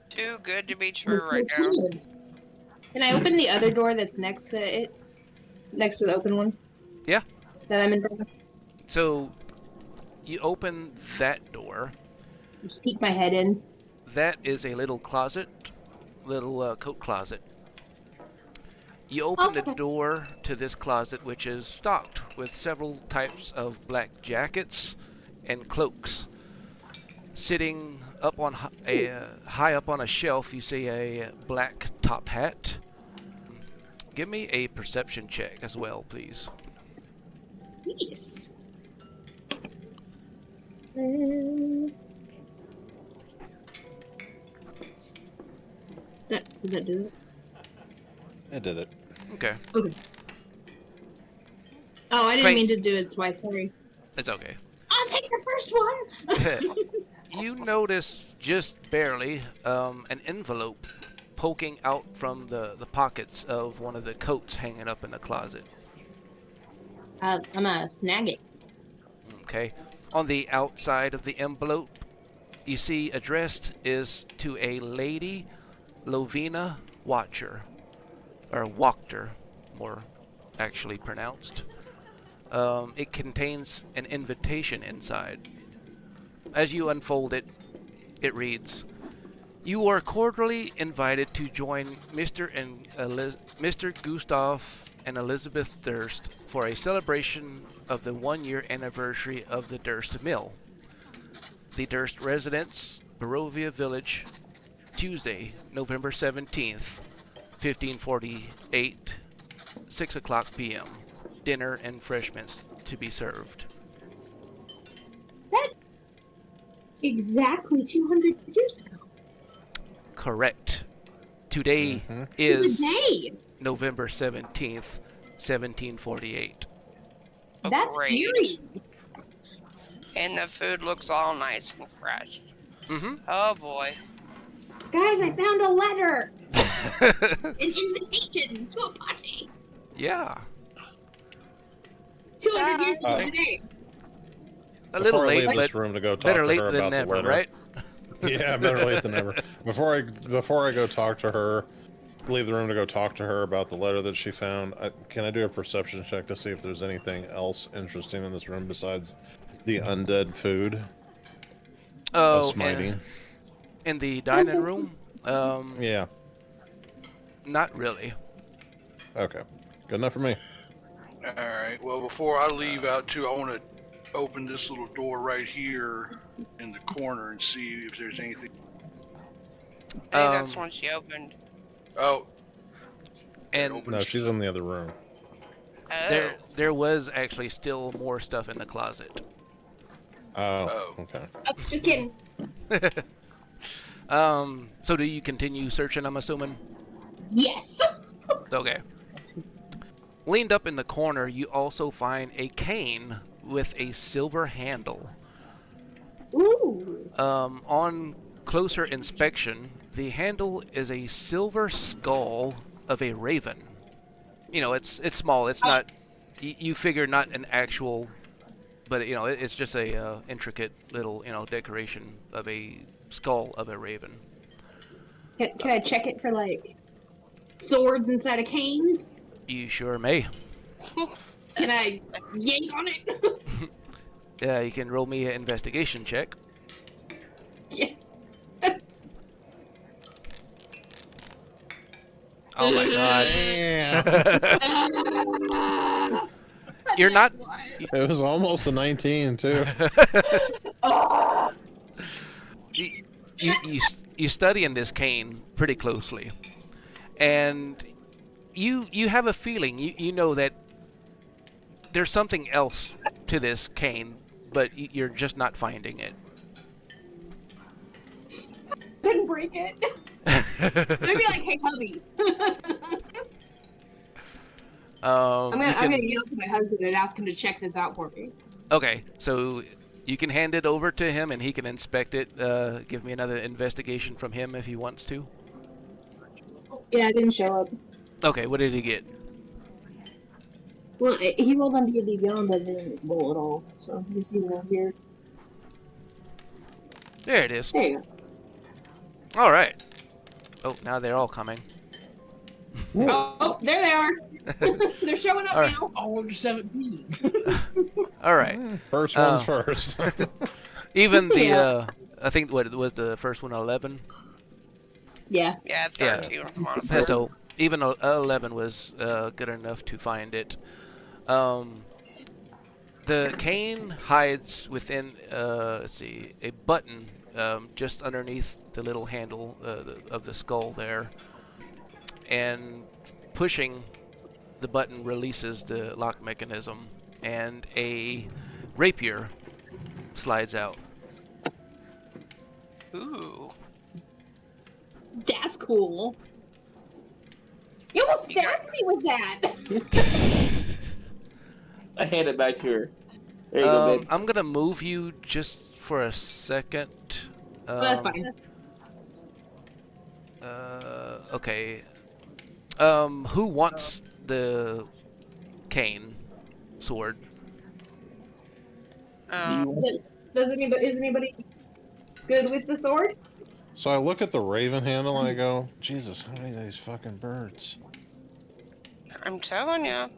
Too good to be true right now. Can I open the other door that's next to it? Next to the open one? Yeah. That I'm in. So, you open that door. Just peek my head in. That is a little closet, coat closet. You open the door to this closet, which is stocked with several types of black jackets and cloaks. Sitting up on high up on a shelf, you see a black top hat. Give me a perception check as well, please. Yes. Did that do it? I did it. Okay. Okay. Oh, I didn't mean to do it twice. Sorry. It's okay. I'll take the first one. You notice just barely an envelope poking out from the pockets of one of the coats hanging up in the closet. I'm gonna snag it. Okay. On the outside of the envelope, you see addressed is to a lady Lovina Watcher, or Wachter, more actually pronounced. It contains an invitation inside. As you unfold it, it reads, "You are cordially invited to join Mr. Gustav and Elizabeth Durst for a celebration of the 1-year anniversary of the Durst Mill. The Durst Residence, Barovia Village, Tuesday, November 17th, 1548, 6 o'clock p.m. Dinner and refreshments to be served." That's exactly 200 years ago. Correct. Today is Today. November 17th, 1748. That's Great. eerie. And the food looks all nice and fresh. Mm-hmm. Oh boy. Guys, I found a letter. An invitation to a party. Yeah. 200 years ago today. A little Before I late, leave but this room to go talk better to late her than about the never, letter. right? Yeah, better late than never. Before I go talk to her, leave the room to go talk to her about the letter that she found. Can I do a perception check to see if there's anything else interesting in this room besides the undead food of Oh, smiting? in the dining room? Yeah. Not really. Okay. Good enough for me. Alright, well, before I leave out too, I want to open this little door right here in the corner and see if there's anything. I think that's one she opened. Oh. And No, she's in the other room. Oh. there was actually still more stuff in the closet. Oh. Okay. Oh, just kidding. So do you continue searching, I'm assuming? Yes. Okay. Leaned up in the corner, you also find a cane with a silver handle. Ooh. On closer inspection, the handle is a silver skull of a raven. You know, it's small. It's not. You figure not an actual, but you know, it's just a intricate little decoration of a skull of a raven. Can I check it for like swords inside of canes? You sure may. Can I yank on it? Yeah, you can roll me an investigation check. Yes. Oh my god. You're not. It was almost a 19 too. You studying this cane pretty closely, and you have a feeling you know that there's something else to this cane, but you're just not finding it. Couldn't break it. Maybe like, hey, hubby. I'm gonna yell to my husband and ask him to check this out for me. Okay, so you can hand it over to him and he can inspect it. Give me another investigation from him if he wants to. Yeah, it didn't show up. Okay, what did he get? Well, he rolled on D&D Beyond, but didn't roll at all. So you see it here. There it is. There you go. All right. Oh, now they're all coming. Oh, there they are. They're showing up All right. now. All under 17. All right. First one's first. Even the Yeah. I think what was the first one 11. Yeah. Yeah, Yeah. 13 was modified. Yeah, so even 11 was good enough to find it. The cane hides within, let's see, a button just underneath the little handle of the skull there. And pushing the button releases the lock mechanism, and a rapier slides out. Ooh. That's cool. You almost stabbed me with that. I hand it back to her. There you go, babe. I'm gonna move you just for a second. That's fine. Okay. Who wants the cane sword? Is anybody good with the sword? So I look at the raven handle and I go, Jesus, how many of these fucking birds? I'm telling you,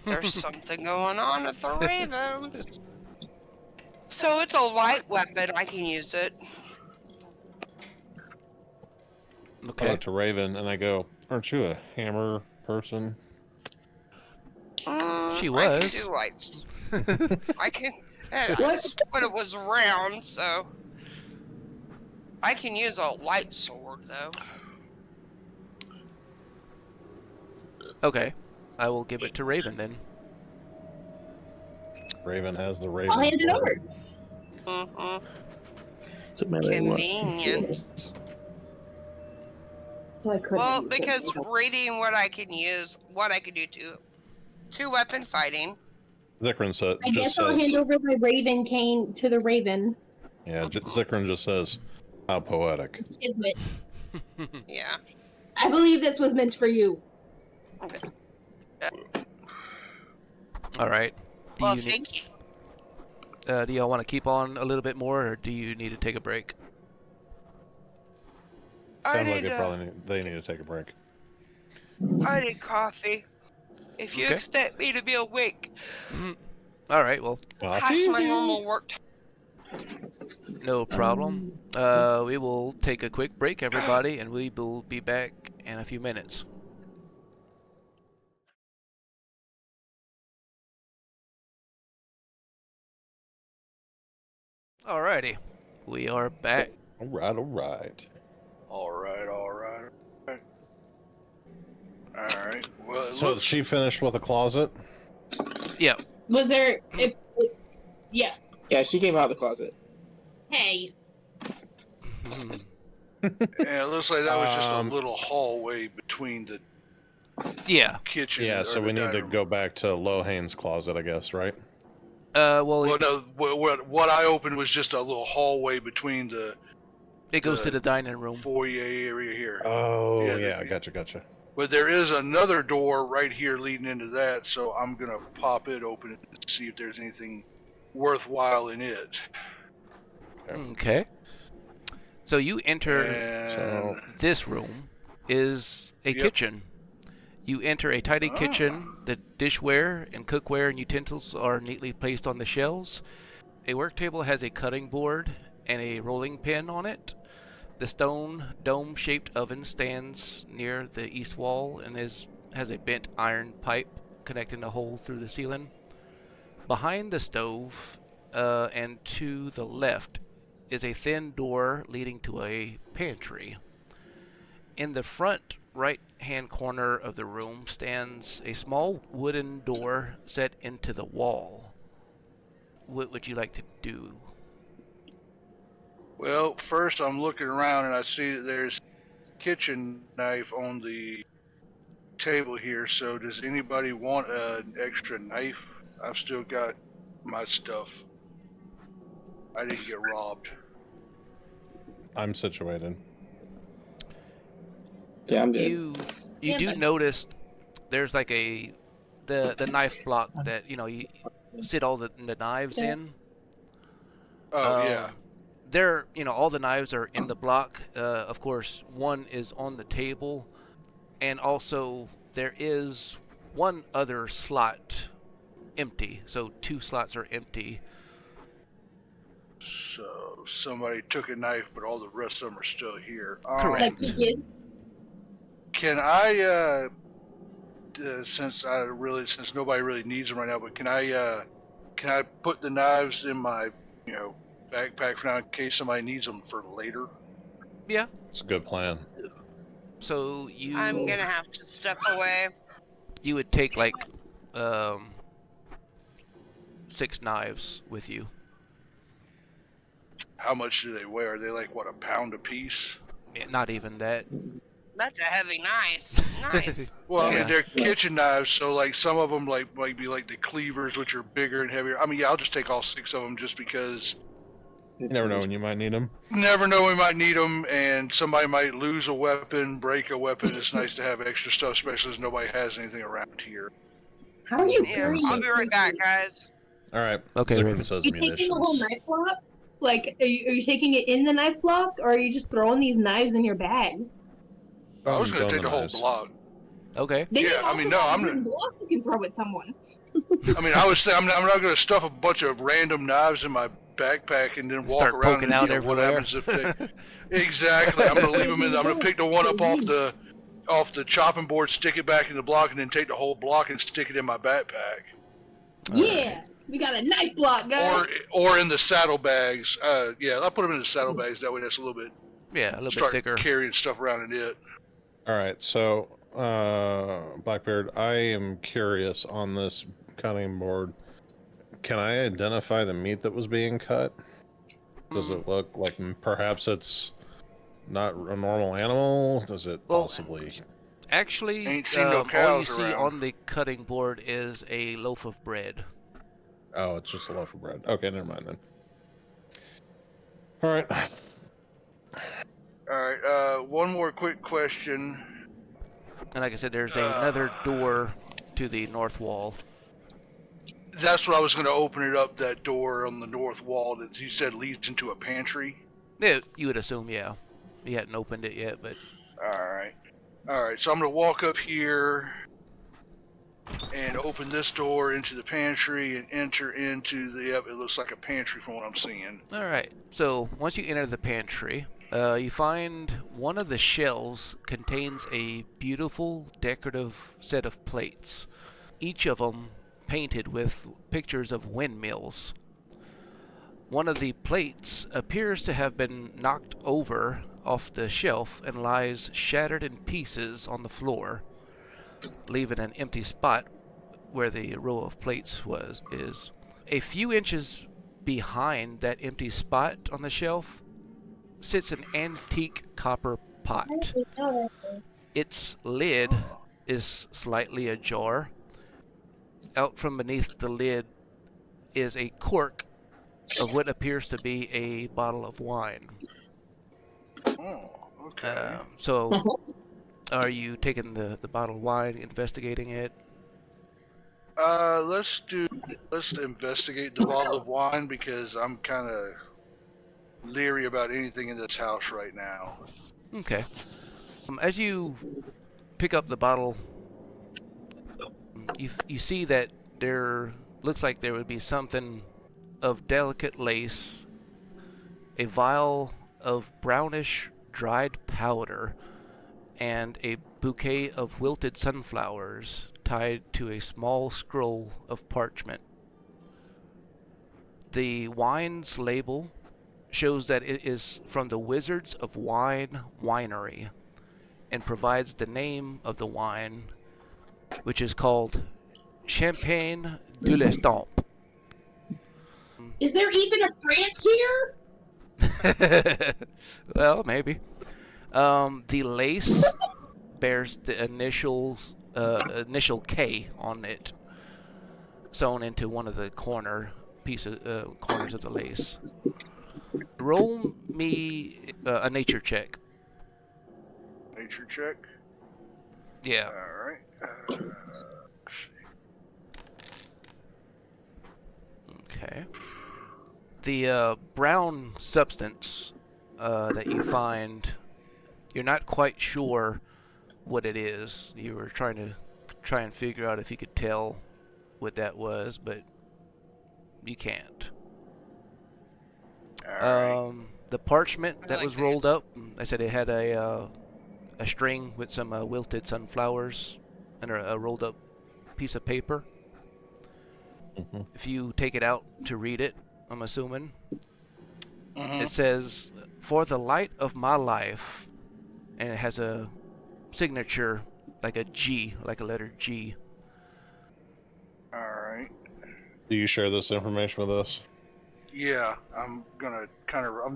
there's something going on with the ravens. So it's a light weapon. I can use it. I Okay. look to Raven and I go, aren't you a hammer person? She I can was. do lights. I can. That's when it was round, so I can use a light sword though. Okay. I will give it to Raven then. Raven has the raven. I'll hand it over. Convenient. So I couldn't. Well, because reading what I can use, what I can do to two-weapon fighting. Zikrin I guess I'll hand over my raven cane to the raven. Yeah, Zikrin just says, how poetic. Kismet. Yeah. I believe this was meant for you. Okay. All right. Well, thank you. Do y'all want to keep on a little bit more, or do you need to take a break? Sounds like they need to take a break. I need coffee. If you expect me to be awake. All right, well. Half my normal work time. No problem. We will take a quick break, everybody, and we will be back in a few minutes. Alrighty. We are back. Alright. Alright. Well, So she finished with a closet? Yeah. Was there... yeah. Yeah, she came out of the closet. Hey. Yeah, it looks like that was just a little hallway between the kitchen. Yeah, so we need to go back to Lohane's closet, I guess, right? Well, no. What I opened was just a little hallway between the. It goes to the dining room. Foyer area here. Oh, yeah, gotcha. But there is another door right here leading into that, so I'm gonna pop it open and see if there's anything worthwhile in it. Okay. So you enter this room is a kitchen. You enter a tidy kitchen. The dishware and cookware and utensils are neatly placed on the shelves. A work table has a cutting board and a rolling pin on it. The stone dome-shaped oven stands near the east wall and has a bent iron pipe connecting a hole through the ceiling. Behind the stove and to the left is a thin door leading to a pantry. In the front right-hand corner of the room stands a small wooden door set into the wall. What would you like to do? Well, first I'm looking around and I see that there's a kitchen knife on the table here. So does anybody want an extra knife? I've still got my stuff. I didn't get robbed. I'm situated. Yeah, I'm good. You do notice there's like the knife block that you sit all the knives in. Oh yeah. There, all the knives are in the block. Of course, one is on the table, and also there is one other slot empty. So 2 slots are empty. So somebody took a knife, but all the rest of them are still here. Correct. Like 2 kids? Can I, since nobody really needs them right now, but can I put the knives in my, backpack for now in case somebody needs them for later? Yeah. It's a good plan. So I'm gonna have to step away. You would take like 6 knives with you. How much do they weigh? Are they like what, a pound a piece? Yeah, not even that. That's a heavy knife. Well, I mean, they're kitchen knives, so like some of them might be like the cleavers, which are bigger and heavier. I mean, yeah, I'll just take all 6 of them just because. You never know when you might need them. Never know we might need them, and somebody might lose a weapon, break a weapon. It's nice to have extra stuff, especially as nobody has anything around here. How are you I'll be right back, guys. All right. Okay, Zikrin Raven. says You taking the whole munitions. knife block? Like, are you taking it in the knife block, or are you just throwing these knives in your bag? I was going to take the whole knives. block. Okay. Then Yeah, you I also mean, no, have I'm this block you can throw at someone. I mean, I was saying I'm not going to stuff a bunch of random knives in my backpack and then walk Start around poking and out what everywhere. happens if they. Exactly. I'm going to leave them in. I'm going to pick the one up off the chopping board, stick it back in the block, and then take the whole block and stick it in my backpack. Yeah, we got a knife block, guys. Or in the saddlebags. Yeah, I'll put them in the saddlebags. That way, that's a little bit. Yeah, a little Start bit thicker. carrying stuff around in it. All right, so Blackbeard, I am curious on this cutting board. Can I identify the meat that was being cut? Does it look like perhaps it's not a normal animal? Does it possibly? Actually, Ain't seen no all you cows see around. on the cutting board is a loaf of bread. Oh, it's just a loaf of bread. Okay, never mind then. All right. All right. One more quick question. And like I said, there's another door to the north wall. That's what I was going to open it up. That door on the north wall that you said leads into a pantry. Yeah, you would assume, yeah. You hadn't opened it yet, but... All right. So I'm going to walk up here and open this door into the pantry and enter into the... Yep, it looks like a pantry from what I'm seeing. All right. So once you enter the pantry, you find one of the shelves contains a beautiful decorative set of plates. Each of them painted with pictures of windmills. One of the plates appears to have been knocked over off the shelf and lies shattered in pieces on the floor, leaving an empty spot where the row of plates is. A few inches behind that empty spot on the shelf sits an antique copper pot. Its lid is slightly ajar. Out from beneath the lid is a cork of what appears to be a bottle of wine. Oh, okay. So, are you taking the bottle of wine, investigating it? Let's investigate the bottle of wine because I'm kind of leery about anything in this house right now. Okay. As you pick up the bottle, you see that there looks like there would be something of delicate lace, a vial of brownish dried powder, and a bouquet of wilted sunflowers tied to a small scroll of parchment. The wine's label shows that it is from the Wizards of Wine Winery and provides the name of the wine, which is called Champagne de l'Estampe. Is there even a France here? Well, maybe. The lace bears the initial K on it, sewn into one of the corners of the lace. Roll me a nature check. Nature check. Yeah. All right. Okay. The brown substance that you find, you're not quite sure what it is. You were trying to figure out if you could tell what that was, but you can't. All right. The parchment that like was that. rolled up, I said it had a string with some wilted sunflowers and a rolled up piece of paper. Mm-hmm. If you take it out to read it, I'm assuming, Mhm. it says, "For the light of my life," and it has a signature like a G, like a letter G. All right. Do you share this information with us? Yeah, I'm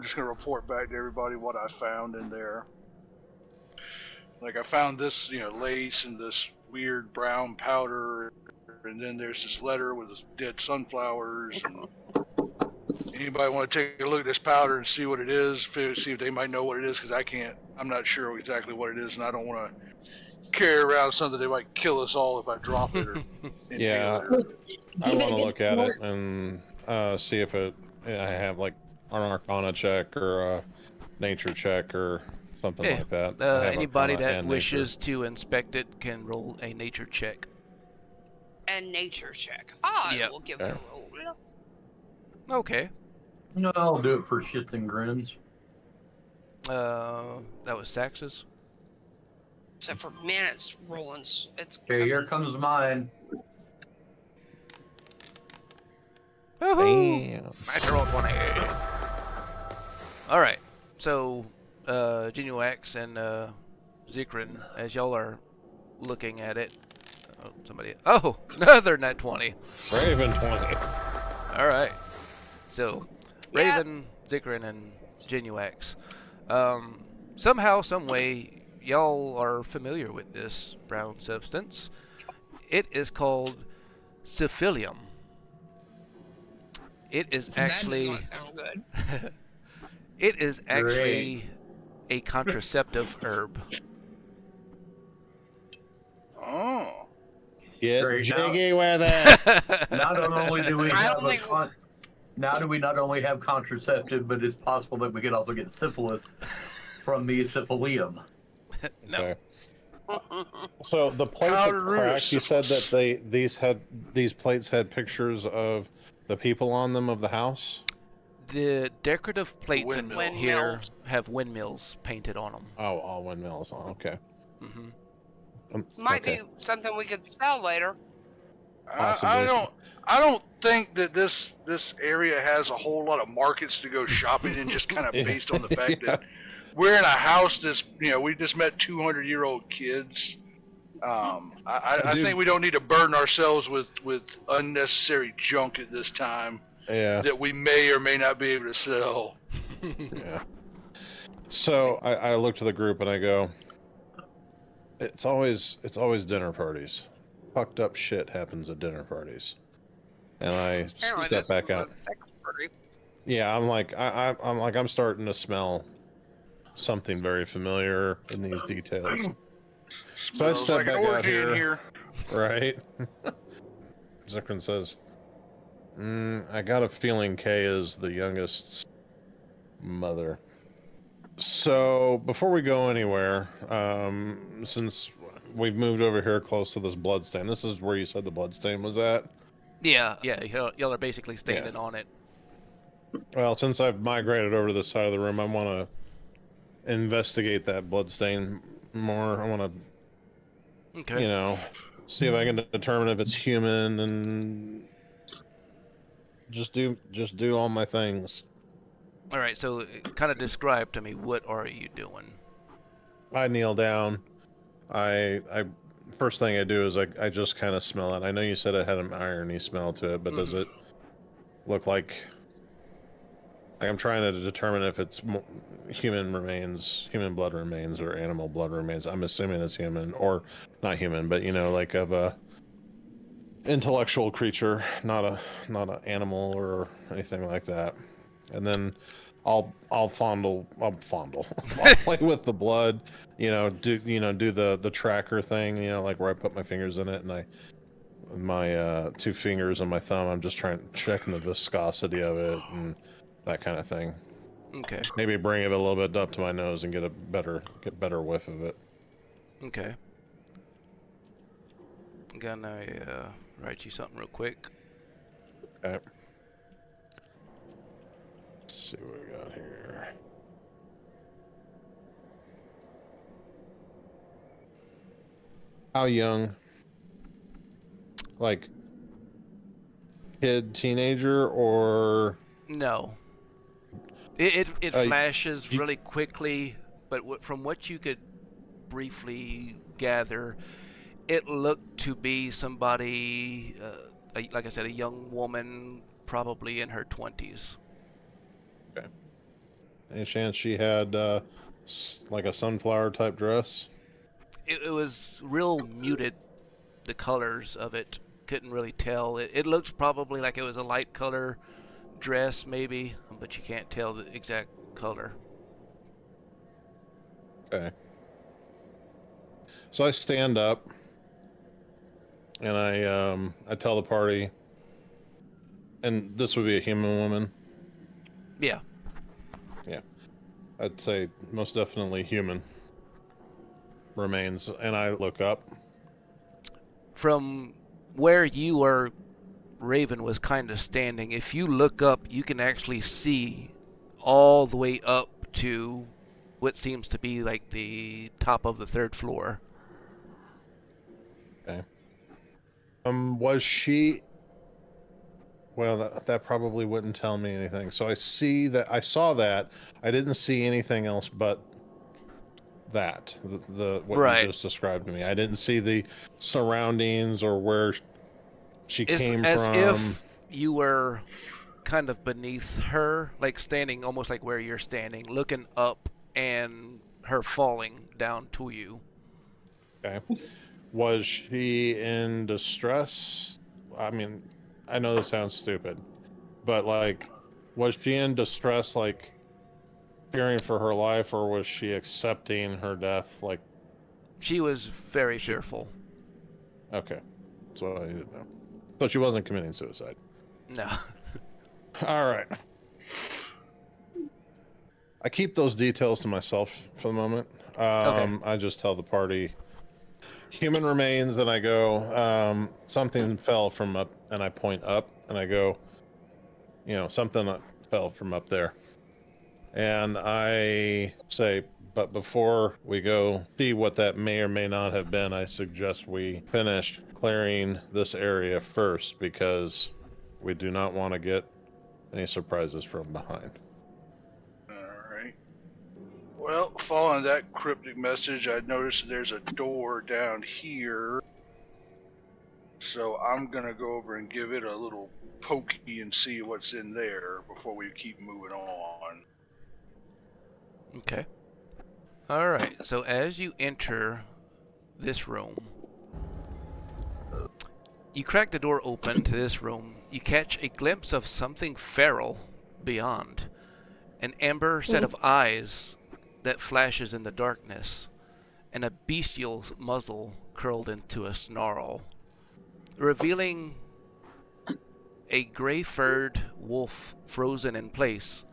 just gonna report back to everybody what I found in there. Like I found this, lace and this weird brown powder, and then there's this letter with this dead sunflowers. And anybody want to take a look at this powder and see what it is? See if they might know what it is, because I'm not sure exactly what it is, and I don't want to carry around something that might kill us all if I drop it or Yeah. inhale it. I want to look at it and see if I have like Arcana check or a nature check or something Okay. like that. I have Anybody Arcana that and wishes to inspect it can roll a nature check. And nature check. I Yep. will give Okay. it a roll. Okay. No, I'll do it for shits and grins. That was Sax's. Except for man, it's rolling. It's Okay, here coming. comes mine. Damn. Natural 20. All right. So, Genuax and Zikrin, as y'all are looking at it. Oh, somebody. Oh, another nat 20. Raven 20. All right. So, Yeah. Raven, Zikrin, and Genuax. Somehow, some way, y'all are familiar with this brown substance. It is called syphilium. It is actually. That does not sound good. It is actually Great. a contraceptive herb. Oh. Get Great, now- jiggy with it. Not only do we I have only- now do we not only have contraceptive, but it's possible that we could also get syphilis from the syphilium. No. Okay. So the plate How that to root cracked, you said that syphilis. these plates had pictures of the people on them of the house. The decorative plates in Windmills. here Windmills. have windmills painted on them. Oh, all windmills. Oh, okay. Hmm. Might Okay. be something we could sell later. Possibly. I don't think that this area has a whole lot of markets to go shopping in, just kind of Yeah. based on the fact Yeah. that we're in a house that's, we just met 200-year-old kids. I Dude. think we don't need to burden ourselves with unnecessary junk at this time Yeah. that we may or may not be able to sell. Yeah. So I look to the group and I go, it's always dinner parties. Fucked up shit happens at dinner parties. And I Apparently step this back is a out. sex party. Yeah, I'm starting to smell something very familiar in these details. So I Smells step like an back out orgy in here. here. Right? Zikrin says, I got a feeling Kay is the youngest's mother. So before we go anywhere, since we've moved over here close to this bloodstain, this is where you said the bloodstain was at? Yeah, y'all are basically standing on it. Well, since I've migrated over to this side of the room, I want to investigate that bloodstain more. I want to, Okay. see if I can determine if it's human and just do all my things. All right. So, kind of describe to me, what are you doing? I kneel down. I first thing I do is I just kind of smell it. I know you said it had an irony smell to it, but does it look like I'm trying to determine if it's human blood remains, or animal blood remains. I'm assuming it's human, or not human, but like of a intellectual creature, not a animal or anything like that. And then I'll fondle. I'll play with the blood, do the tracker thing, like where I put my fingers in it, and my 2 fingers and my thumb, I'm just checking the viscosity of it and that kind of thing. Okay. Maybe bring it a little bit up to my nose and get better whiff of it. Okay. I'm gonna write you something real quick. Okay. Let's see what we got here. How young? Like kid, teenager, or No. It flashes you- really quickly, but from what you could briefly gather, it looked to be somebody, like I said, a young woman, probably in her 20s. Okay. Any chance she had like a sunflower type dress? It was real muted, the colors of it. Couldn't really tell. It looked probably like it was a light color dress, maybe, but you can't tell the exact color. Okay. So I stand up and I tell the party, and this would be a human woman. Yeah. I'd say most definitely human remains, and I look up. From where you or Raven was kind of standing, if you look up, you can actually see all the way up to what seems to be like the top of the 3rd floor. Okay. Was she? Well, that probably wouldn't tell me anything. So I saw that. I didn't see anything else but that. The what you Right. just described to me. I didn't see the surroundings or where she It's came as from. if you were kind of beneath her, like standing almost like where you're standing, looking up, and her falling down to you. Okay. Was she in distress? I mean, I know this sounds stupid, but like, was she in distress, like fearing for her life, or was she accepting her death? Like, She was very fearful. okay, that's what I didn't know. But she wasn't committing suicide. No. All right. I keep those details to myself for the moment. Okay. I just tell the party human remains, and I go, something fell from up, and I point up, and I go, something fell from up there. And I say, but before we go see what that may or may not have been, I suggest we finish clearing this area first, because we do not want to get any surprises from behind. Alright. Well, following that cryptic message, I noticed that there's a door down here. So I'm gonna go over and give it a little pokey and see what's in there before we keep moving on. Okay. All right. So as you enter this room, you crack the door open to this room. You catch a glimpse of something feral beyond. An amber set of eyes that flashes in the darkness, and a bestial muzzle curled into a snarl, revealing a gray-furred wolf frozen in place.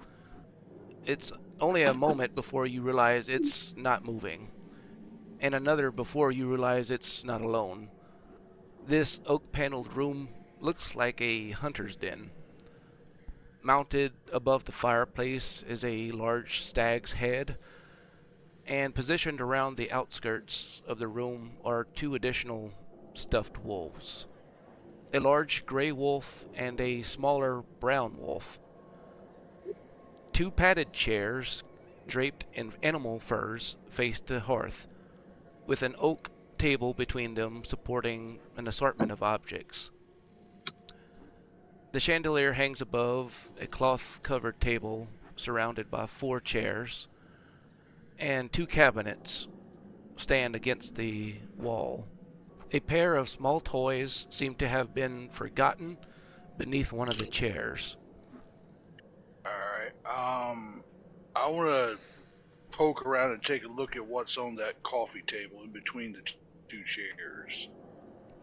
It's only a moment before you realize it's not moving, and another before you realize it's not alone. This oak-paneled room looks like a hunter's den. Mounted above the fireplace is a large stag's head, and positioned around the outskirts of the room are 2 additional stuffed wolves. A large gray wolf and a smaller brown wolf. 2 padded chairs draped in animal furs face the hearth, with an oak table between them supporting an assortment of objects. The chandelier hangs above a cloth-covered table surrounded by 4 chairs, and 2 cabinets stand against the wall. A pair of small toys seem to have been forgotten beneath one of the chairs. Alright, I wanna poke around and take a look at what's on that coffee table in between the 2 chairs.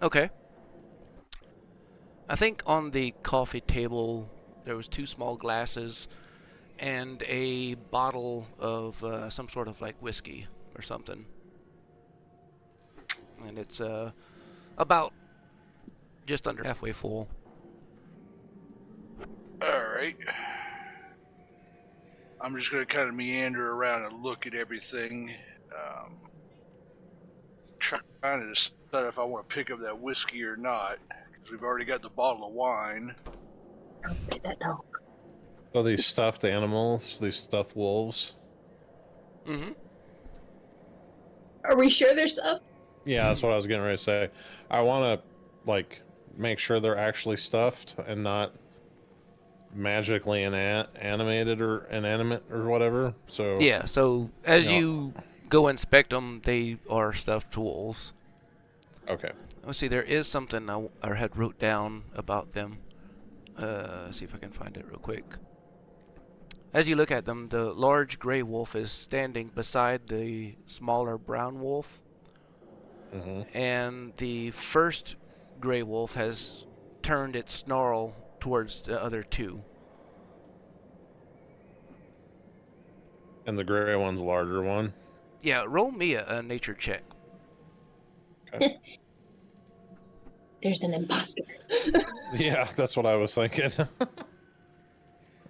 Okay. I think on the coffee table there was 2 small glasses and a bottle of some sort of like whiskey or something. And it's about just under halfway full. Alright. I'm just gonna kind of meander around and look at everything. Trying to decide if I want to pick up that whiskey or not, because we've already got the bottle of wine. So these stuffed animals, these stuffed wolves. Mm-hmm. Are we sure they're stuffed? Yeah, that's what I was getting ready to say. I want to make sure they're actually stuffed and not magically animated or inanimate or whatever. So Yeah, so as you go inspect them, they are stuffed wolves. Okay. Let's see, there is something I had wrote down about them. See if I can find it real quick. As you look at them, the large gray wolf is standing beside the smaller brown wolf. Mm-hmm. And the first gray wolf has turned its snarl towards the other 2. And the gray one's a larger one. Yeah, roll me a nature check. There's an imposter. Yeah, that's what I was thinking.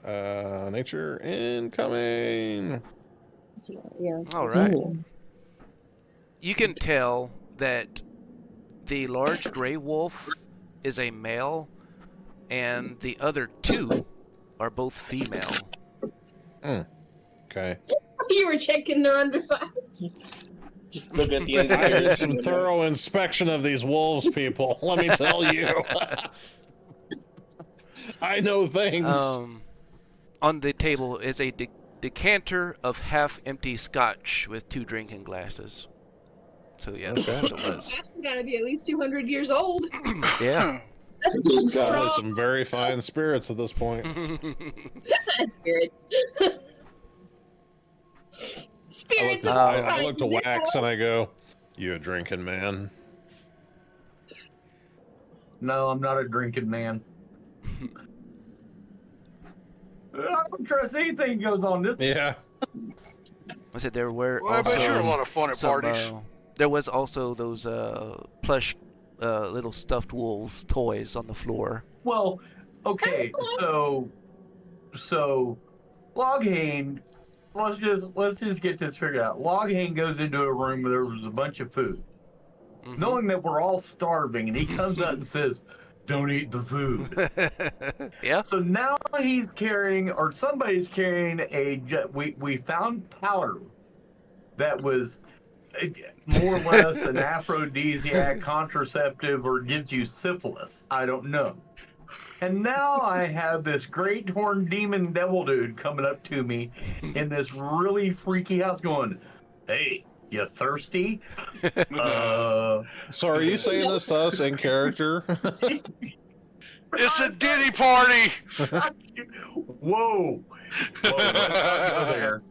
Nature incoming. Yeah. All right. You can tell that the large gray wolf is a male, and the other two are both female. Okay. You were checking their undersides. Just look at the I entire did some thorough inspection of these wolves, people. Let me tell you. I know things. On the table is a decanter of half-empty scotch with 2 drinking glasses. So yeah, that's what it was. That's got to be at least 200 years old. Yeah. That's Probably strong. some very fine spirits at this point. Spirits. Spirits. I look to Wax and I go, "You a drinking man?" No, I'm not a drinking man. I don't trust anything goes on this. Yeah. I said there were Well, I bet you're a lot of fun at parties. There was also those plush little stuffed wolves toys on the floor. Well, okay, so Loghane, let's just get this figured out. Loghane goes into a room where there was a bunch of food, knowing that we're all starving, and he comes out and says, "Don't eat the food." Yeah. So now he's carrying, or somebody's carrying we found powder that was more or less an aphrodisiac, contraceptive, or gives you syphilis. I don't know. And now I have this great horned demon devil dude coming up to me in this really freaky house going, "Hey, you thirsty?" So are you saying this to us in character? It's a ditty party. Whoa, let's not go there.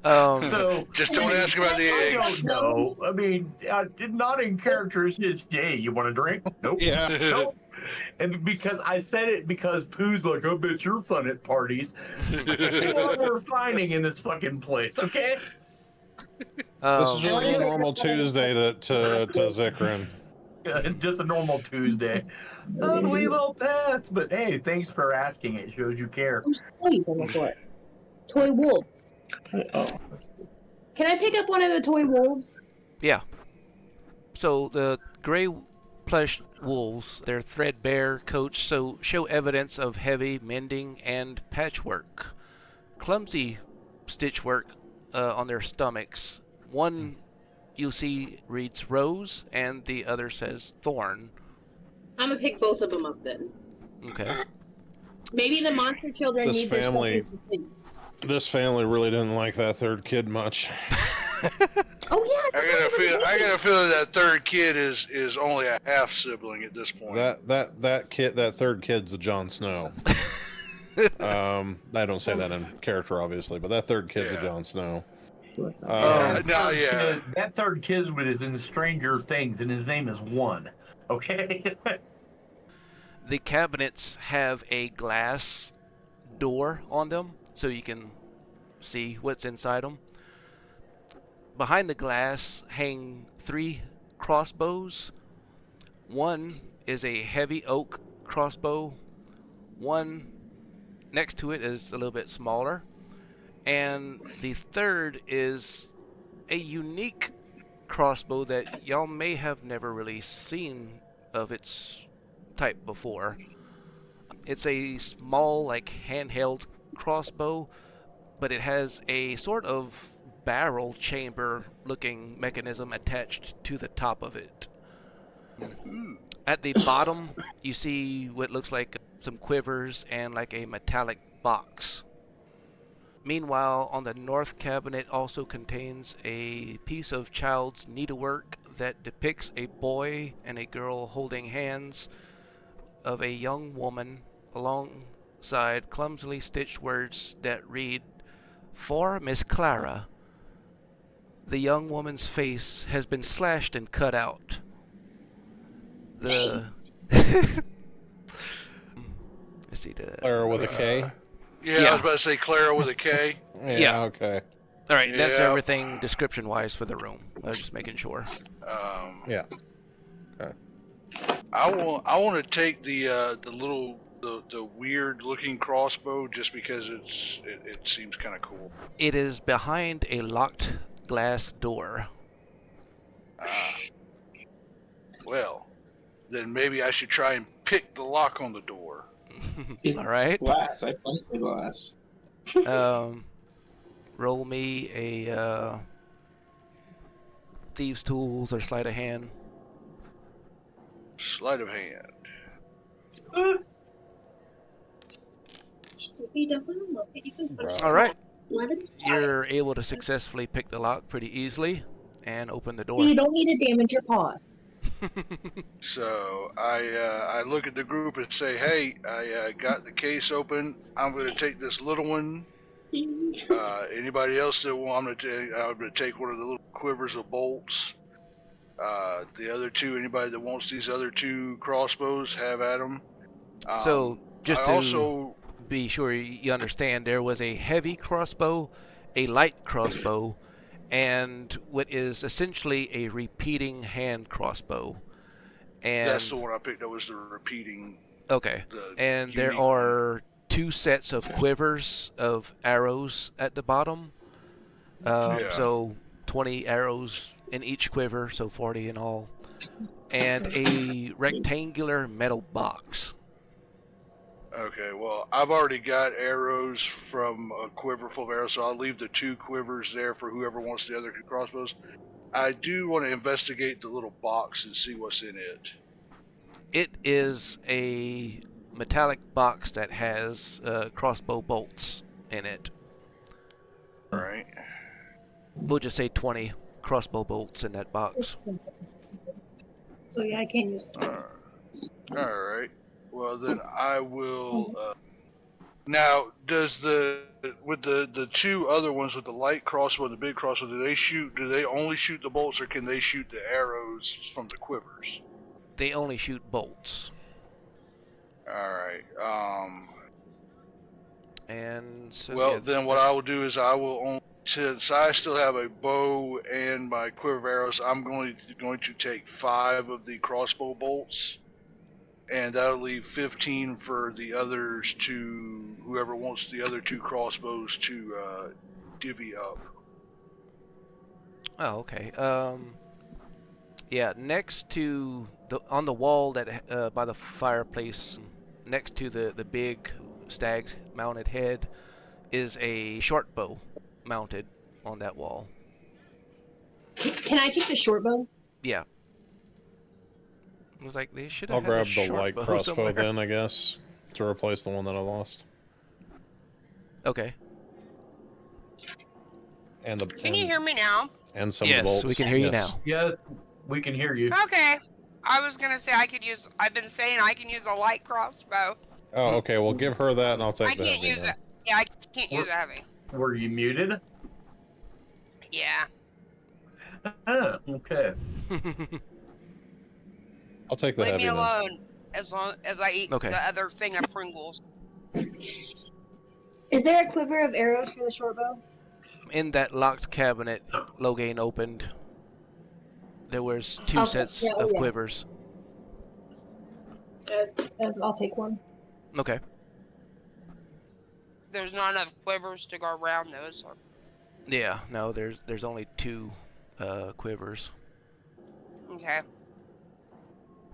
So Just don't ask about the I eggs. don't know. I mean, not in character. It's just, "Hey, you want a drink?" Nope. Yeah. Nope. And because I said it because Pooh's like, "I bet you're fun at parties." That's what we're finding in this fucking place, okay? This is just a normal Tuesday to Zikrin. Just a normal Tuesday. We will pass, but hey, thanks for asking. It shows you care. There's toys on the floor. Toy wolves. Oh. Can I pick up one of the toy wolves? Yeah. So the gray plush wolves, their threadbare coats show evidence of heavy mending and patchwork. Clumsy stitchwork on their stomachs. One you'll see reads rose and the other says thorn. I'm gonna pick both of them up then. Okay. Maybe the monster children This need their family- stuff. This family really didn't like that third kid much. Oh yeah. I got a feeling that third kid is only a half sibling at this point. That third kid's a Jon Snow. I don't say that in character, obviously, but that third kid's a Jon Snow. That third kid is in Stranger Things, and his name is One. Okay. The cabinets have a glass door on them, so you can see what's inside them. Behind the glass hang 3 crossbows. One is a heavy oak crossbow. One next to it is a little bit smaller. And the third is a unique crossbow that y'all may have never really seen of its type before. It's a small, like, handheld crossbow, but it has a sort of barrel chamber looking mechanism attached to the top of it. At the bottom you see what looks like some quivers and like a metallic box. Meanwhile, on the north cabinet also contains a piece of child's needlework that depicts a boy and a girl holding hands of a young woman alongside clumsily stitched words that read, "For Miss Clara." The young woman's face has been slashed and cut out. Let's see. Clara with a K? Yeah, I was about to say Clara with a K. Yeah, okay. All right, that's Yep. everything description-wise for the room. I was just making sure. Yeah. I want to take the little the weird looking crossbow just because it seems kind of cool. It is behind a locked glass door. Well, then maybe I should try and pick the lock on the door. It's All right. glass. I punched the glass. Roll me a thieves' tools or sleight of hand. Sleight of hand. He doesn't look it. You can punch All right. Let him try. You're able to successfully pick the lock pretty easily and open the door. So you don't need to damage your paws. So I look at the group and say, "Hey, I got the case open. I'm going to take this little one. Anybody else that want? I'm going to take one of the little quivers of bolts. The other two, anybody that wants these other two crossbows, have at them." So just I to also be sure you understand, there was a heavy crossbow, a light crossbow, and what is essentially a repeating hand crossbow. And that's the one I picked up was the repeating. okay. The And there unique one. are 2 sets of quivers of arrows at the bottom. Yeah. So 20 arrows in each quiver, so 40 in all. And a rectangular metal box. Okay, well, I've already got arrows from a quiver full of arrows, so I'll leave the 2 quivers there for whoever wants the other 2 crossbows. I do want to investigate the little box and see what's in it. It is a metallic box that has crossbow bolts in it. All right. We'll just say 20 crossbow bolts in that box. So yeah, I can't use. All right. Well, then I will. Now, does with the 2 other ones with the light crossbow and the big crossbow, do they only shoot the bolts, or can they shoot the arrows from the quivers? They only shoot bolts. All right. And so Well, yeah, then what I will do is I will only, since I still have a bow and my quiver of arrows, I'm going to take 5 of the crossbow bolts, and that'll leave 15 for the others to whoever wants the other 2 crossbows to divvy up. Oh, okay. Yeah, next to on the wall that by the fireplace, next to the big stag's mounted head, is a short bow mounted on that wall. Can I take the short bow? Yeah. I was like, they should I'll have had a grab the short light bow crossbow somewhere. then, I guess, to replace the one that I lost. Okay. And the Can you hear me now? and some of the Yes, bolts. we can hear you Yes. now. Yes, we can hear you. Okay. I was gonna say I've been saying I can use a light crossbow. Oh, okay. Well, give her that, and I'll take I the can't heavy use then. it. Yeah, I can't use a heavy. Were you muted? Yeah. Okay. I'll take the Leave heavy me then. alone as long as I eat Okay. the other thing of Pringles. Is there a quiver of arrows for the short bow? In that locked cabinet Logain opened, there was 2 Okay, sets yeah, of yeah. quivers. I'll take one. Okay. There's not enough quivers to go around those. Yeah, no, there's only 2 quivers. Okay.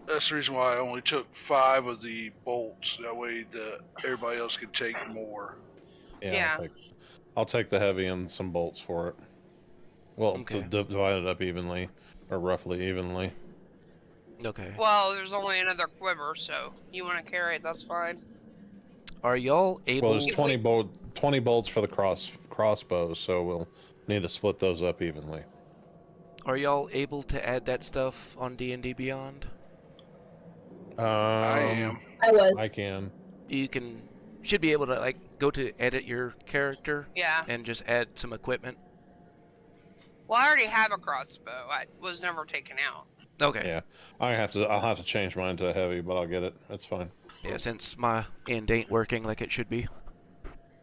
That's the reason why I only took 5 of the bolts. That way, everybody else can take more. Yeah. I'll take the heavy and some bolts for it. Well, Okay. divide it up evenly, or roughly evenly. Okay. Well, there's only another quiver, so you want to carry it, that's fine. Are y'all able? Well, there's 20 bolts for the crossbows, so we'll need to split those up evenly. Are y'all able to add that stuff on D&D Beyond? I am. I was. I can. You should be able to like go to edit your character Yeah. and just add some equipment. Well, I already have a crossbow. I was never taken out. Okay. Yeah, I'll have to change mine to heavy, but I'll get it. That's fine. Yeah, since my end ain't working like it should be.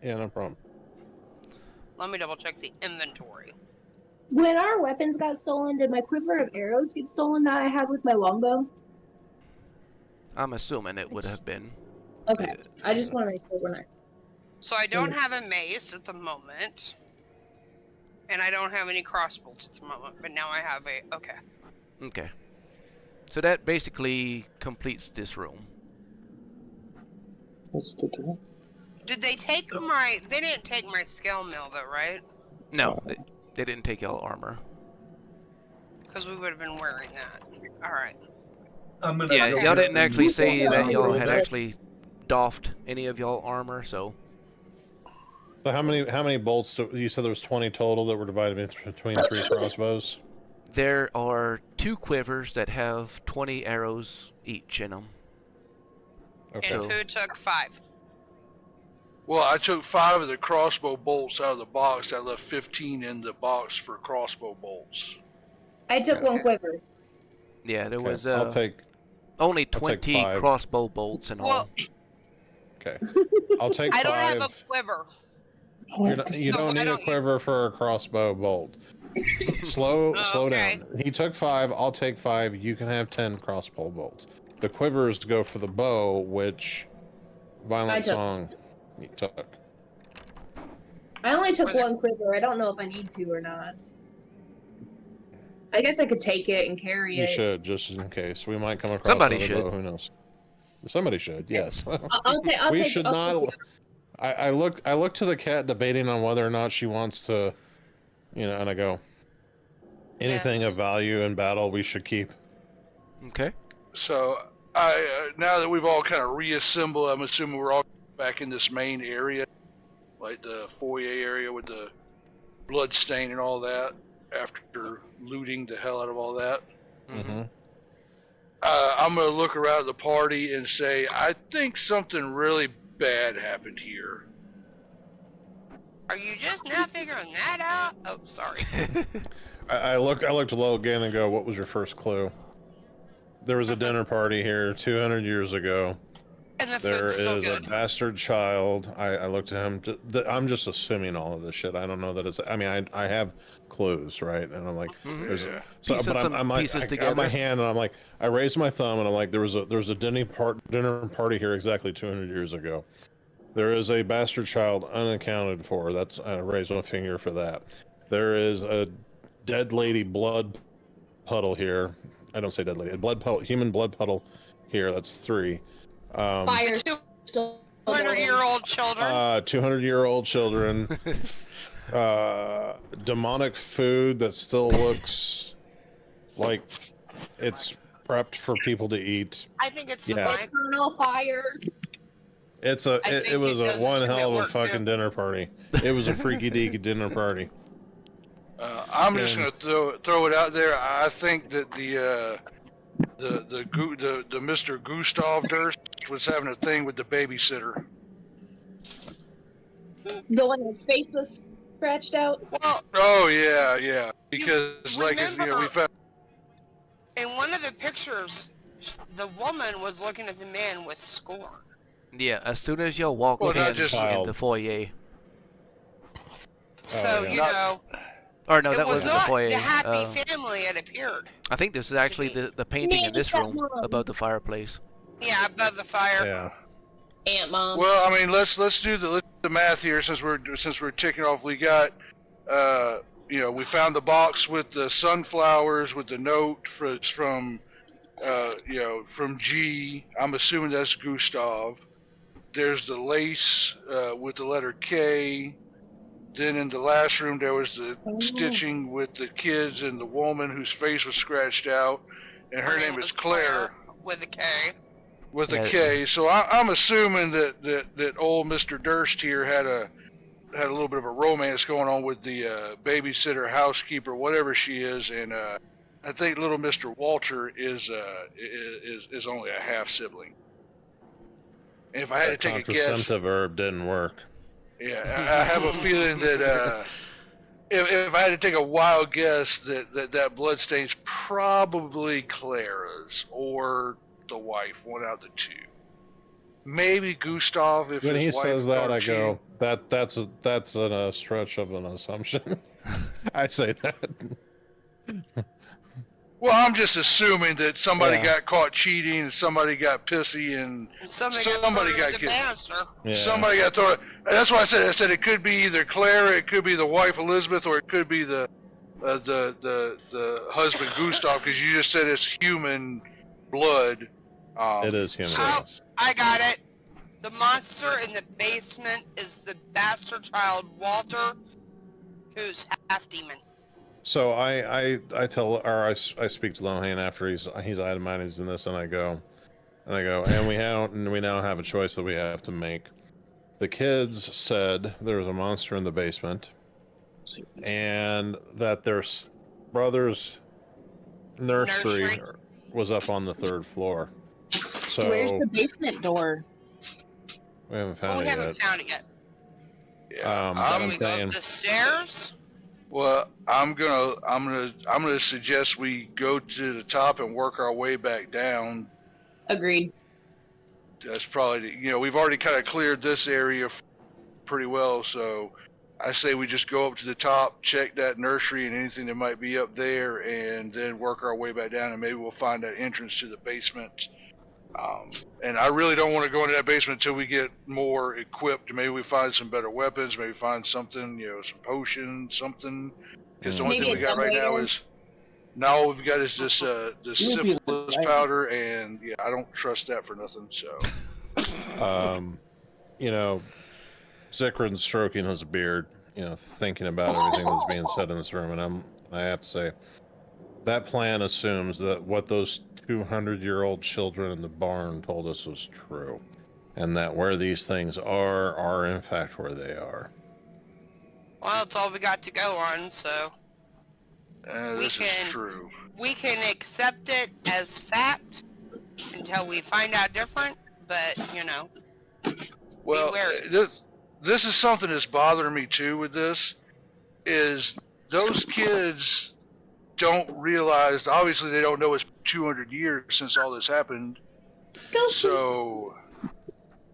Yeah, no problem. Let me double check the inventory. When our weapons got stolen, did my quiver of arrows get stolen that I had with my longbow? I'm assuming it would have been. Okay. I just want to make sure we're not. So I don't have a mace at the moment. And I don't have any crossbows at the moment, but now I have a... Okay. Okay. So that basically completes this room. What's the deal? Did they take my... They didn't take my scale mill, though, right? No, they didn't take y'all armor. Because we would have been wearing that. Alright. Yeah, y'all didn't actually say that y'all had Yeah. actually doffed any of y'all armor, so... So how many bolts? You said there was 20 total that were divided between 3 crossbows. There are 2 quivers that have 20 arrows each in them. Okay. And who took 5? Well, I took 5 of the crossbow bolts out of the box. I left 15 in the box for crossbow bolts. I took one quiver. Yeah, there was I'll take only I'll take 20 5. crossbow bolts in all. Well, Okay. I'll take I 5. don't have a quiver. You So don't I need a don't- quiver for a crossbow bolt. Slow okay. down. He took 5. I'll take 5. You can have 10 crossbow bolts. The quiver is to go for the bow, which I Violent took. Song you took. I only took one quiver. I don't know if I need to or not. I guess I could take it and carry You it. should, just in case. We might come across Somebody another should. bow. Who knows? Somebody should. Yes. I'll take. I'll We take. should I'll not. take it. I look to the cat debating on whether or not she wants to, and I go, anything Yes. of value in battle we should keep. Okay. So, now that we've all kind of reassembled, I'm assuming we're all back in this main area, like the foyer area with the blood stain and all that, after looting the hell out of all that. Mm-hmm. I'm going to look around the party and say, I think something really bad happened here. Are you just now figuring that out? Oh, sorry. I looked low again and go, what was your first clue? There was a dinner party here 200 years ago. And the There food's still is a good. bastard child. I looked at him. I'm just assuming all of this shit. I don't know that it's. I mean, I have clues, right? And I'm like, there's Yeah. Piecing but some I'm like, pieces I got together. my hand and I'm like, I raised my thumb and I'm like, there was a dinner party here exactly 200 years ago. There is a bastard child unaccounted for. That's I raised my finger for that. There is a dead lady blood puddle here. I don't say dead lady. A blood puddle, human blood puddle here. That's 3. Fire. The Still 200-year-old children. 200-year-old children. Demonic food that still looks like it's prepped for people to eat. I think it's the yeah. mic. Eternal fire. It think was it a does one too hell of at a work, fucking too. dinner party. It was a freaky deaky dinner party. I'm just going to throw it out there. I think that the Mr. Gustav Durst was having a thing with the babysitter. The one whose face was scratched out. Well, Oh yeah, because we remember- found. in one of the pictures, the woman was looking at the man with scorn. Yeah, as soon as y'all walked Well, not in just- the foyer. So, yeah. you know, Or no, it that was wasn't not the foyer. the happy family it appeared. I think this is actually the painting in this room above the fireplace. Yeah, above the fire. Yeah. Aunt Mom. Well, I mean, let's do the math here since we're ticking off. We got, we found the box with the sunflowers with the note from G. I'm assuming that's Gustav. There's the lace with the letter K. Then in the last room there was the stitching with the kids and the woman whose face was scratched out, and her name is Claire with a K. with a Yeah. K. So I'm assuming that old Mr. Durst here had a little bit of a romance going on with the babysitter, housekeeper, whatever she is, and I think little Mr. Walter is only a half sibling. And if I had to take a guess, Contraceptive herb didn't work. yeah, I have a feeling that if I had to take a wild guess, that bloodstain's probably Clara's or the wife, one out of the two. maybe Gustav, if When his he wife says that, caught I cheating. go, that's a stretch of an assumption. I say that. Well, I'm just assuming that somebody Yeah. got caught cheating, and somebody got pissy, and Somebody somebody got got the killed. bannister. Yeah. Somebody got thrown. And that's why I said it could be either Clara, it could be the wife Elizabeth, or it could be the husband Gustav, because you just said it's human blood. It is human. Oh, Yes. I got it. The monster in the basement is the bastard child Walter, who's half demon. So I speak to Lohan after he's itemizing this, and I go, and we now have a choice that we have to make. The kids said there was a monster in the basement, and that their brother's nursery was up on the 3rd floor. So Where's the basement door? we haven't found Oh, we it haven't yet. found it yet. Yeah. So I'm we go saying, up the stairs. Well, I'm gonna suggest we go to the top and work our way back down. Agreed. That's probably we've already kind of cleared this area pretty well, so I say we just go up to the top, check that nursery and anything that might be up there, and then work our way back down, and maybe we'll find that entrance to the basement. And I really don't want to go into that basement until we get more equipped. Maybe we find some better weapons, maybe find something, some potions, something. Because the only Maybe thing we a got right now dumbwaiter. is all we've got is this syphilis Right. powder, and I don't trust that for nothing. So, Zikrin's stroking his beard, thinking about everything that's being said in this room, and I have to say, that plan assumes that what those 200-year-old children in the barn told us was true, and that where these things are in fact where they are. Well, it's all we got to go on, so this is true. we can accept it as fact until we find out different, but, Well, this is something that's bothering me too with this, is those kids don't realize, obviously they don't know it's 200 years since all this happened. Ghosts. So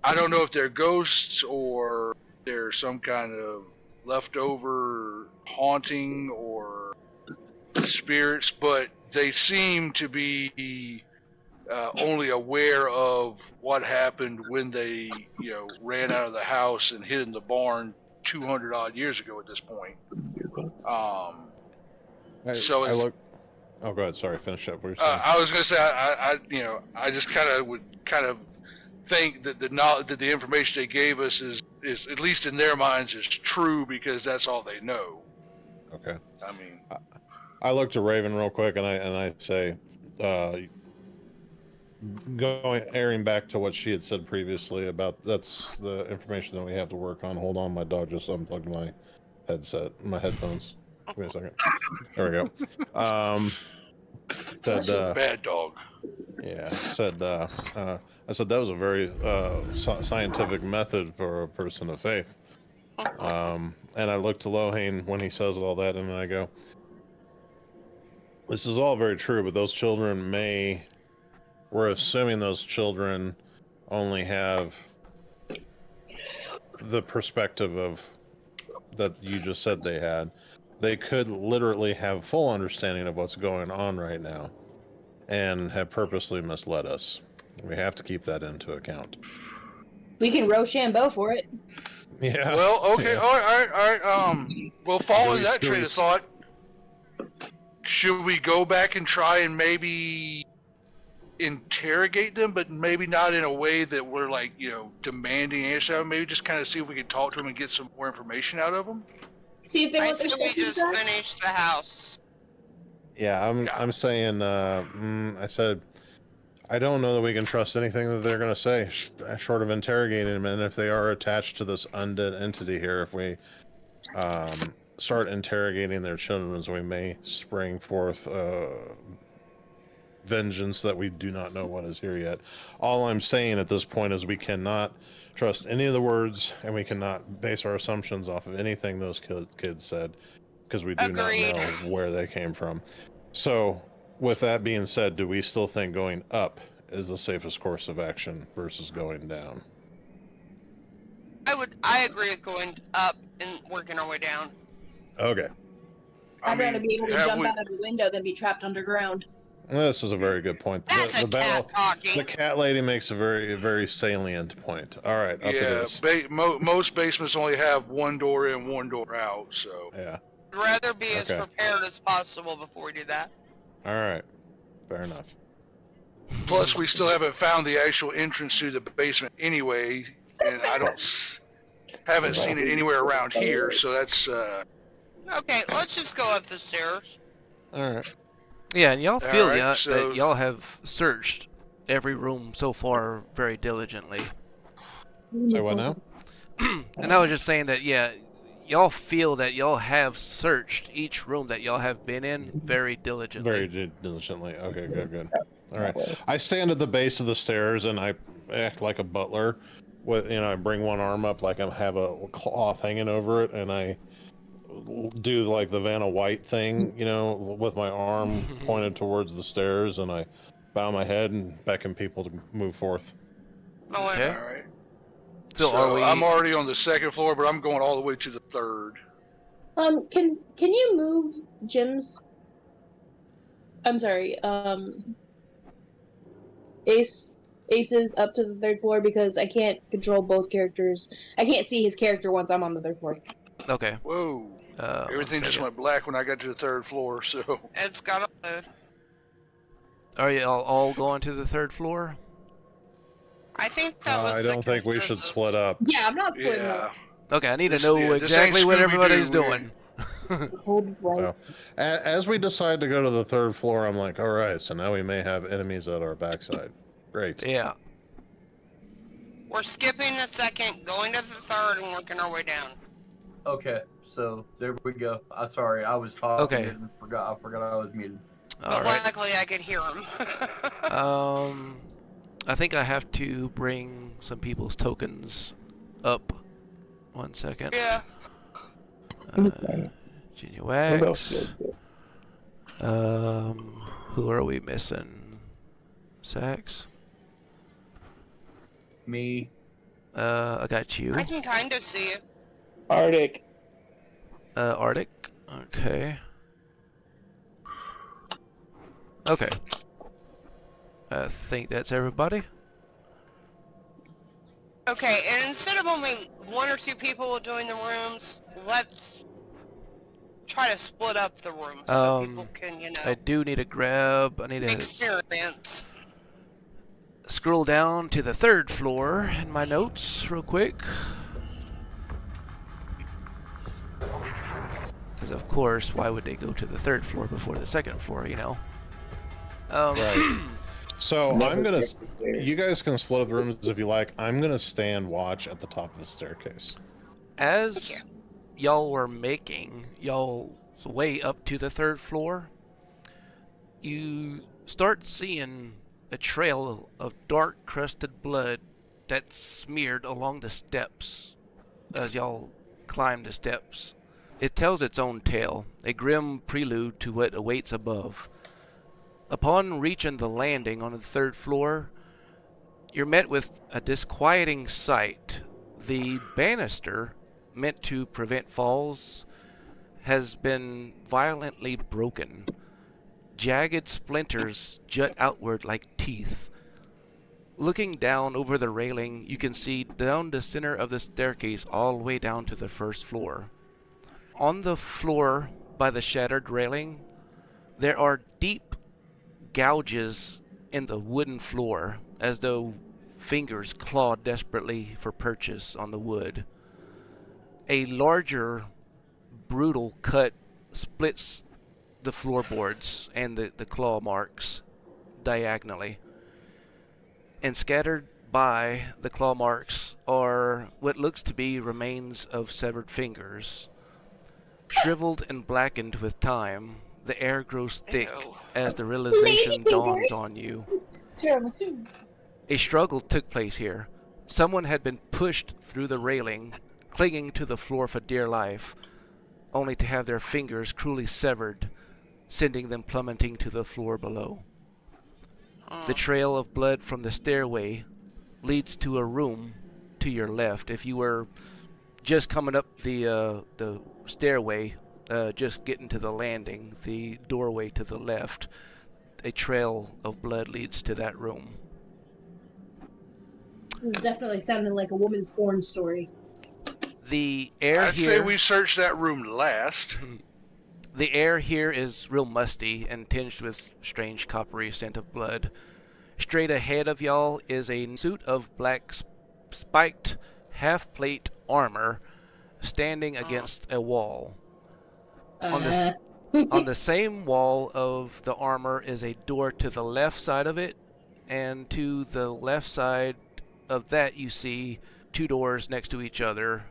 I don't know if they're ghosts or they're some kind of leftover haunting or spirits, but they seem to be only aware of what happened when they ran out of the house and hid in the barn 200 odd years ago at this point. Oh, go ahead. Sorry, finish up. What you're saying. I was going to say, I just would think that the information they gave us is at least in their minds is true because that's all they know. Okay. I mean, I look to Raven real quick, and I say, airing back to what she had said previously about that's the information that we have to work on. Hold on, my dog just unplugged my headphones. Give me a second. There we go. Said, bad dog. Yeah, said, I said that was a very scientific method for a person of faith. And I look to Lohan when he says all that, and I go, this is all very true, but those children we're assuming those children only have the perspective of that you just said they had. They could literally have full understanding of what's going on right now and have purposely misled us. We have to keep that into account. We can Rochambeau for it. Yeah. Well, okay, Yeah. all right. Well, following that train of thought, should we go back and try and maybe interrogate them, but maybe not in a way that we're demanding answers? Maybe just kind of see if we can talk to them and get some more information out of them. See if they I want say their we stuff just back. finish the house. Yeah, I'm saying, I said, I don't know that we can trust anything that they're going to say, short of interrogating them. And if they are attached to this undead entity here, if we start interrogating their children, we may spring forth vengeance that we do not know what is here yet. All I'm saying at this point is we cannot trust any of the words, and we cannot base our assumptions off of anything those kids said, because we do Agreed. not know where they came from. So, with that being said, do we still think going up is the safest course of action versus going down. I agree with going up and working our way down. Okay. I'd rather be able to have jump we- out of a window than be trapped underground. This is a very good point. That's a cat talking. The cat lady makes a very, very salient point. All right, up to Yeah, this. most basements only have one door in, one door out. So Yeah. I'd rather be as Okay. prepared as possible before we do that. All right. Fair enough. plus we still haven't found the actual entrance to the basement anyway, and I haven't seen it anywhere around here. So that's Okay, let's just go up the stairs. All right. Yeah, and y'all feel Alright, so- that y'all have searched every room so far very diligently. Say what now? And I was just saying that, yeah, y'all feel that y'all have searched each room that y'all have been in very diligently. Very diligently. Okay, good. All right. I stand at the base of the stairs and I act like a butler. With I bring one arm up like I have a cloth hanging over it, and I do like the Vanna White thing, with my arm pointed towards the stairs, and I bow my head and beckon people to move forth. Okay. all right. So are we? I'm already on the second floor, but I'm going all the way to the third. Can you move Jim's? I'm sorry. Ace's up to the third floor because I can't control both characters. I can't see his character once I'm on the third floor. Okay. Whoa. Everything one just second. went black when I got to the third floor, so... It's got a... Are you all going to the third floor? I think that was I don't think we should split up. Yeah, I'm not splitting Yeah. up. Okay, I need to This- know yeah, this exactly ain't what Scooby-Doo, everybody's we're- doing. Hold right. So, as we decide to go to the third floor, I'm like, all right, so now we may have enemies at our backside. Great. Yeah. We're skipping the second, going to the third, and working our way down. Okay, so there we go. Sorry, I was talking Okay. and I forgot I was muted. All But right. luckily I could hear him. I think I have to bring some people's tokens up. 1 second. Yeah. Genuax. Who are we missing? Sax. Me. I got you. I can kind of see it. Arctic. Arctic. Okay. Okay. I think that's everybody. Okay, and instead of only one or two people doing the rooms, let's try to split up the rooms so people can, I do need to grab. I need to experience. scroll down to the third floor in my notes real quick. Because of course, why would they go to the third floor before the second floor? Right. So I'm gonna. Stairs. You guys can split up the rooms if you like. I'm gonna stand watch at the top of the staircase. As y'all were making y'all's way up to the third floor, you start seeing a trail of dark crusted blood that's smeared along the steps as y'all climb the steps. It tells its own tale, a grim prelude to what awaits above. Upon reaching the landing on the third floor, you're met with a disquieting sight. The banister, meant to prevent falls, has been violently broken. Jagged splinters jut outward like teeth. Looking down over the railing, you can see down the center of the staircase all the way down to the first floor. On the floor by the shattered railing, there are deep gouges in the wooden floor, as though fingers clawed desperately for purchase on the wood. A larger, brutal cut splits the floorboards and the claw marks diagonally. And scattered by the claw marks are what looks to be remains of severed fingers. Shriveled and blackened with time, the air grows thick Ew. as the realization Lady dawns fingers. on you. Tiramisu. A struggle took place here. Someone had been pushed through the railing, clinging to the floor for dear life, only to have their fingers cruelly severed, sending them plummeting to the floor below. The trail of blood from the stairway leads to a room to your left. If you were just coming up the stairway, just getting to the landing, the doorway to the left, a trail of blood leads to that room. This is definitely sounding like a woman's porn story. The air I'd here... say we search that room last. The air here is real musty and tinged with strange coppery scent of blood. Straight ahead of y'all is a suit of black spiked half-plate armor standing against a wall. On the same wall of the armor is a door to the left side of it, and to the left side of that you see two doors next to each other.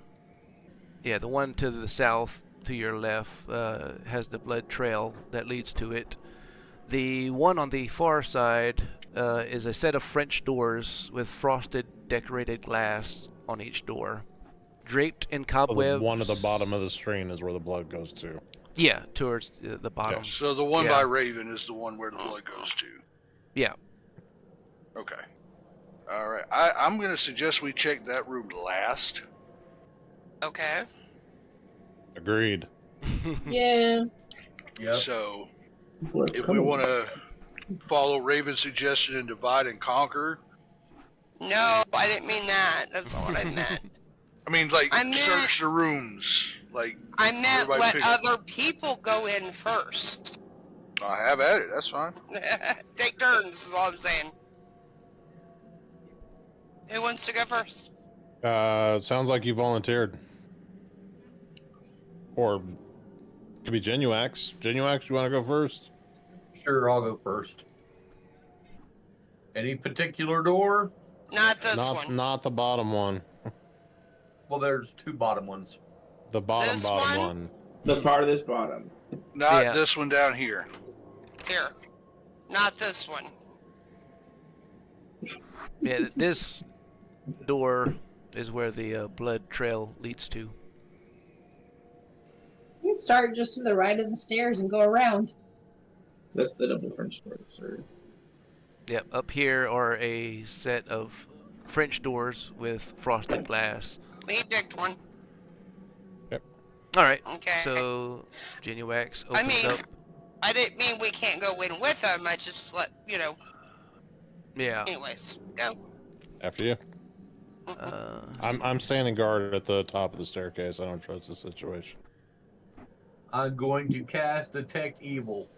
Yeah, the one to the south to your left has the blood trail that leads to it. The one on the far side is a set of French doors with frosted decorated glass on each door. Draped in cobwebs. The one at the bottom of the screen is where the blood goes to. Yeah, towards the bottom. Okay. So the one by Raven is the one where the blood goes to. Yeah. Okay. All right. I'm going to suggest we check that room last. Okay. Agreed. Yeah. Yep. So Blood's if we coming. want to follow Raven's suggestion and divide and conquer, No, I didn't mean that. That's not what I meant. I mean, like, I meant- search the rooms. Like, I meant Everybody let pick- other people go in first. I have at it. That's fine. Take turns is all I'm saying. Who wants to go first? Sounds like you volunteered. Or could be Genuax. Genuax, you want to go first? Sure, I'll go first. Any particular door? Not this one. Not the bottom one. Well, there's two bottom ones. The bottom This bottom one? one. The farthest bottom. Not Yeah. this one down here. Here. Not this one. Yeah, this door is where the blood trail leads to. You can start just to the right of the stairs and go around. That's the double French doors. Or... Yep, up here are a set of French doors with frosted glass. We picked one. All right. Okay. So Genuax opens up. I didn't mean we can't go in with them. I just let, Yeah. anyways, go. After you. I'm standing guard at the top of the staircase. I don't trust the situation. I'm going to cast Detect Evil.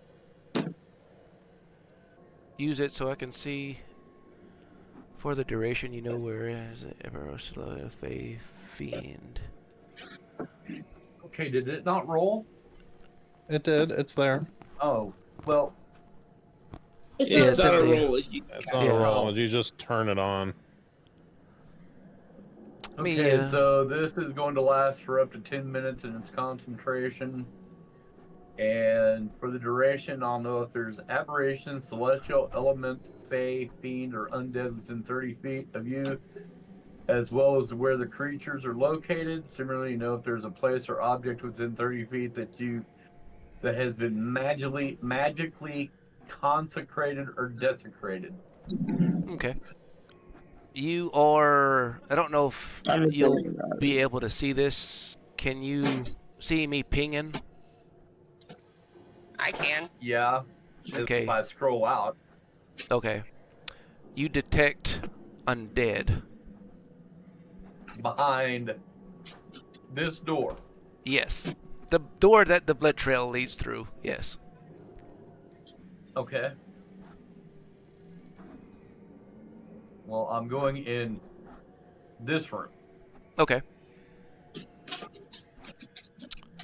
Use it so I can see. For the duration, you know where is it? Ever a fiend. Okay, did it not roll? It did. It's there. Oh, well, It's Yeah, not It's not a simply- roll. It's not Yeah. a roll. You just turn it on. okay, so this is going to last for up to 10 minutes in its concentration. And for the duration, I'll know if there's aberration, celestial, element, fey, fiend, or undead within 30 feet of you, as well as where the creatures are located. Similarly, you know if there's a place or object within 30 feet that has been magically consecrated or desecrated. Okay. You are. I don't know if I'm just you'll thinking about it. be able to see this. Can you see me pinging? I can. Yeah. Okay. If I scroll out. Okay. You detect undead. Behind this door. Yes. The door that the blood trail leads through. Yes. Okay. Well, I'm going in this room. Okay.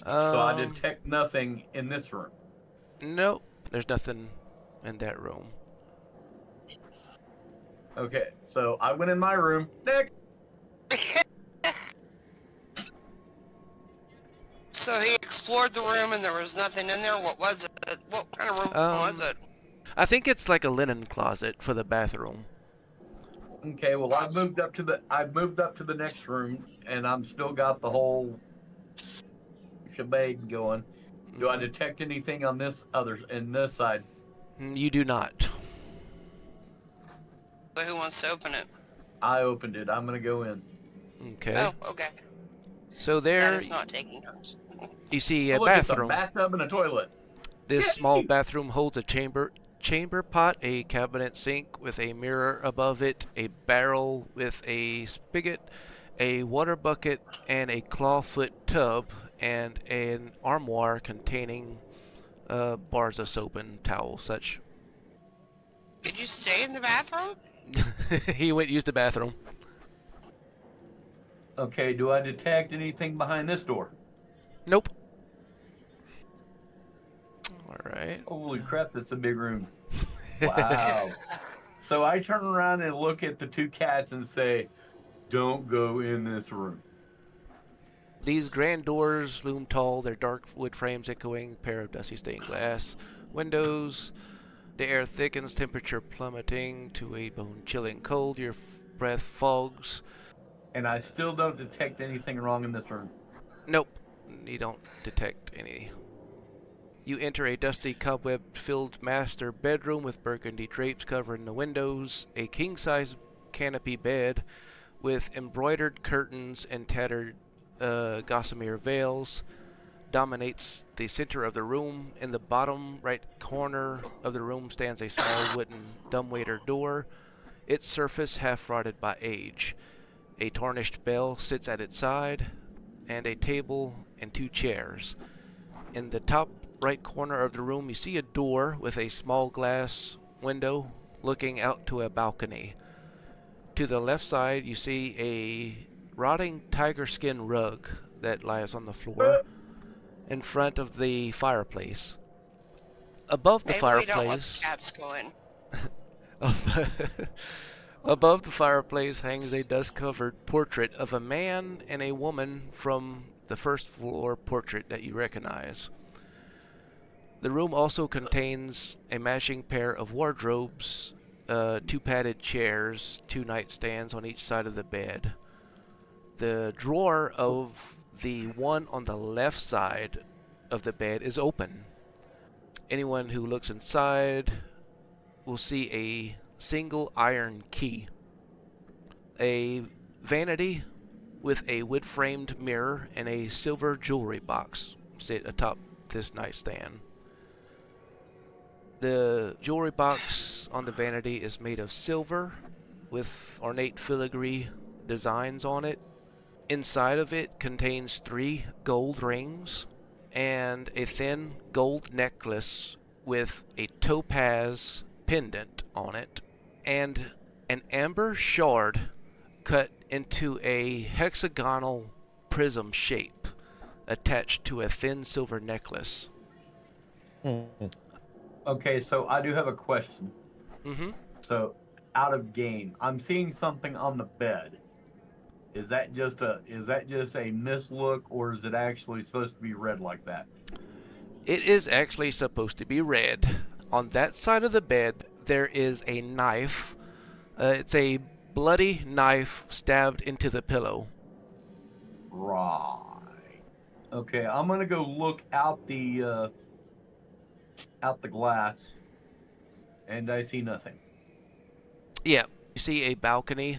So I detect nothing in this room. Nope. There's nothing in that room. Okay, so I went in my room. Nick! So he explored the room and there was nothing in there. What was it? What kind of room was it? I think it's like a linen closet for the bathroom. Okay, well I moved up to the next room and I'm still got the whole shebang going. Do I detect anything on this side? You do not. wants to open it? I opened it. I'm gonna go in. Okay. Oh, okay. So That there is not taking turns. you see Oh, a look, it's a bathroom. bathtub and a toilet. This Yay! small bathroom holds a chamber pot, a cabinet sink with a mirror above it, a barrel with a spigot, a water bucket, and a clawfoot tub, and an armoire containing bars of soap and towels, such. Did you stay in the bathroom? He went to use the bathroom. Okay, do I detect anything behind this door? Nope. Alright. Holy crap, that's a big room. Wow. So I turn around and look at the two cats and say, don't go in this room. These grand doors loom tall, their dark wood frames echoing, a pair of dusty stained glass windows. The air thickens, temperature plummeting to a bone-chilling cold. Your breath fogs. And I still don't detect anything wrong in this room. Nope, you don't detect any. You enter a dusty, cobweb-filled master bedroom with burgundy drapes covering the windows, a king-size canopy bed with embroidered curtains and tattered gossamer veils dominates the center of the room. In the bottom right corner of the room stands a small wooden dumbwaiter door, its surface half rotted by age. A tarnished bell sits at its side, and a table and two chairs. In the top right corner of the room, you see a door with a small glass window looking out to a balcony. To the left side, you see a rotting tiger skin rug that lies on the floor in front of the fireplace. Above the Maybe we don't let the fireplace, cats go in. above the fireplace hangs a dust-covered portrait of a man and a woman from the first floor portrait that you recognize. The room also contains a matching pair of wardrobes, two padded chairs, two nightstands on each side of the bed. The drawer of the one on the left side of the bed is open. Anyone who looks inside will see a single iron key. A vanity with a wood-framed mirror and a silver jewelry box sit atop this nightstand. The jewelry box on the vanity is made of silver with ornate filigree designs on it. Inside of it contains 3 gold rings and a thin gold necklace with a topaz pendant on it and an amber shard cut into a hexagonal prism shape attached to a thin silver necklace. Okay, so I do have a question. Mm-hmm. So, out of game, I'm seeing something on the bed. Is that just a mislook, or is it actually supposed to be red like that? It is actually supposed to be red. On that side of the bed, there is a knife. It's a bloody knife stabbed into the pillow. Right. Okay, I'm gonna go look out the glass, and I see nothing. Yeah, you see a balcony,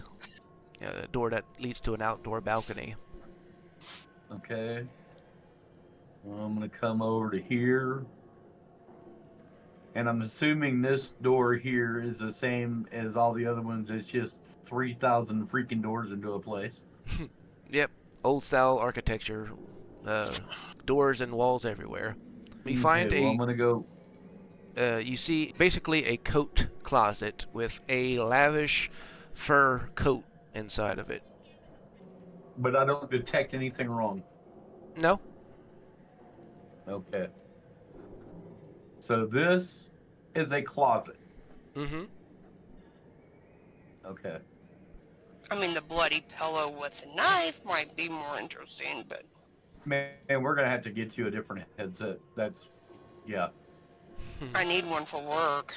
a door that leads to an outdoor balcony. Okay. Well, I'm gonna come over to here, and I'm assuming this door here is the same as all the other ones. It's just 3,000 freaking doors into a place. Yep, old style architecture, doors and walls everywhere. You find I'm gonna go. you see basically a coat closet with a lavish fur coat inside of it. But I don't detect anything wrong. No? Okay. So this is a closet. Mm-hmm. Okay. I mean, the bloody pillow with a knife might be more interesting, but Man, we're gonna have to get you a different headset. That's, yeah. I need one for work.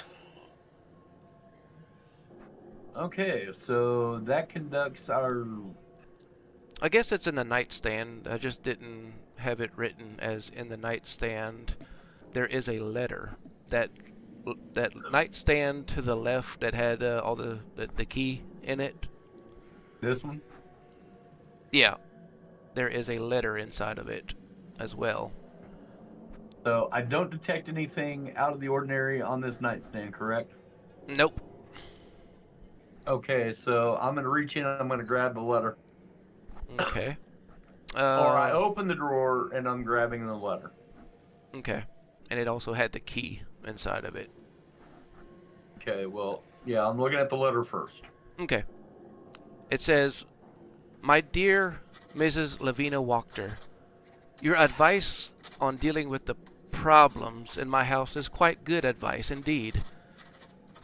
Okay, so that conducts our. I guess it's in the nightstand. I just didn't have it written as in the nightstand. There is a letter that nightstand to the left that had all the key in it? This one? Yeah. There is a letter inside of it as well. So I don't detect anything out of the ordinary on this nightstand, correct? Nope. Okay, so I'm gonna reach in and I'm gonna grab the letter. Okay. Or I open the drawer and I'm grabbing the letter. Okay. And it also had the key inside of it. Okay, well, yeah, I'm looking at the letter first. Okay. It says, "My dear Mrs. Lavina Wachter, your advice on dealing with the problems in my house is quite good advice indeed.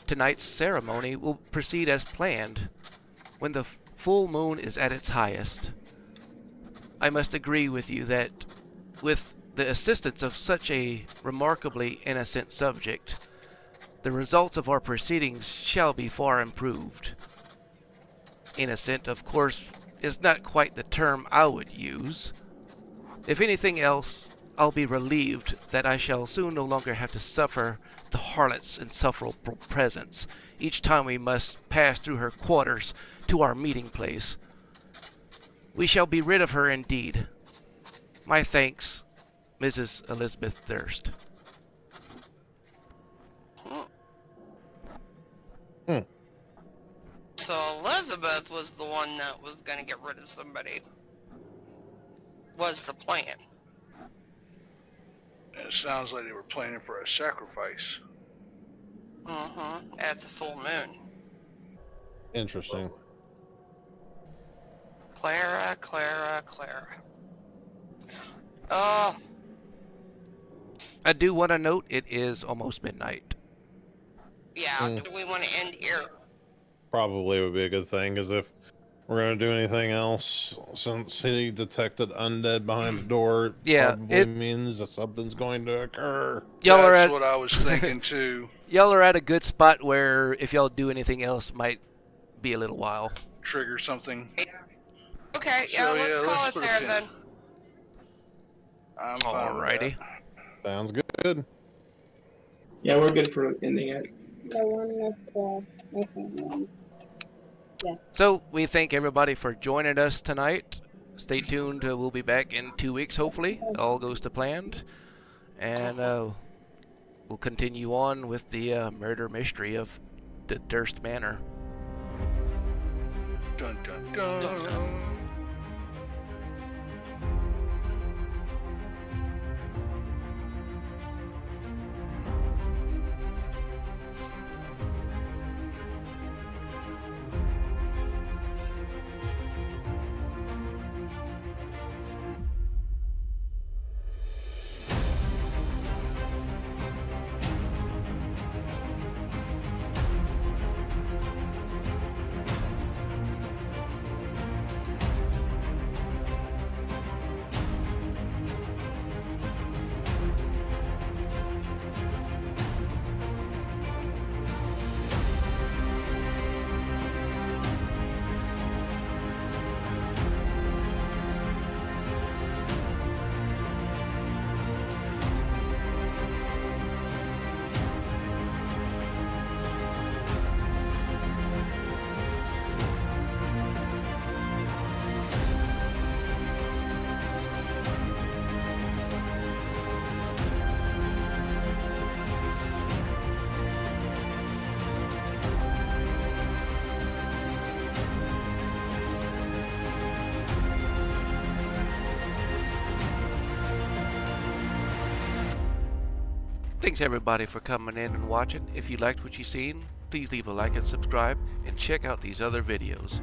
Tonight's ceremony will proceed as planned when the full moon is at its highest. I must agree with you that with the assistance of such a remarkably innocent subject, the results of our proceedings shall be far improved. Innocent, of course, is not quite the term I would use. If anything else, I'll be relieved that I shall soon no longer have to suffer the harlot's insufferable presence each time we must pass through her quarters to our meeting place. We shall be rid of her indeed. My thanks, Mrs. Elizabeth Durst." So Elizabeth was the one that was going to get rid of somebody. Was the plan. And it sounds like they were planning for a sacrifice. At the full moon. Interesting. Clara. Oh, I do want to note it is almost midnight. yeah, do we want to end here? Probably would be a good thing, because if we're going to do anything else, since he detected undead behind the door, it probably means that something's going to occur. That's what I was thinking too. Y'all are at a good spot where if y'all do anything else might be a little while. Trigger something. Okay, yeah, let's call it there then. I'm fine with Alrighty. that. Sounds good. Yeah, we're good for ending it. So we thank everybody for joining us tonight. Stay tuned. We'll be back in 2 weeks, hopefully. All goes to planned. And we'll continue on with the murder mystery of the Durst Manor. Dun, dun, dun. Thanks everybody for coming in and watching. If you liked what you've seen, please leave a like and subscribe, and check out these other videos.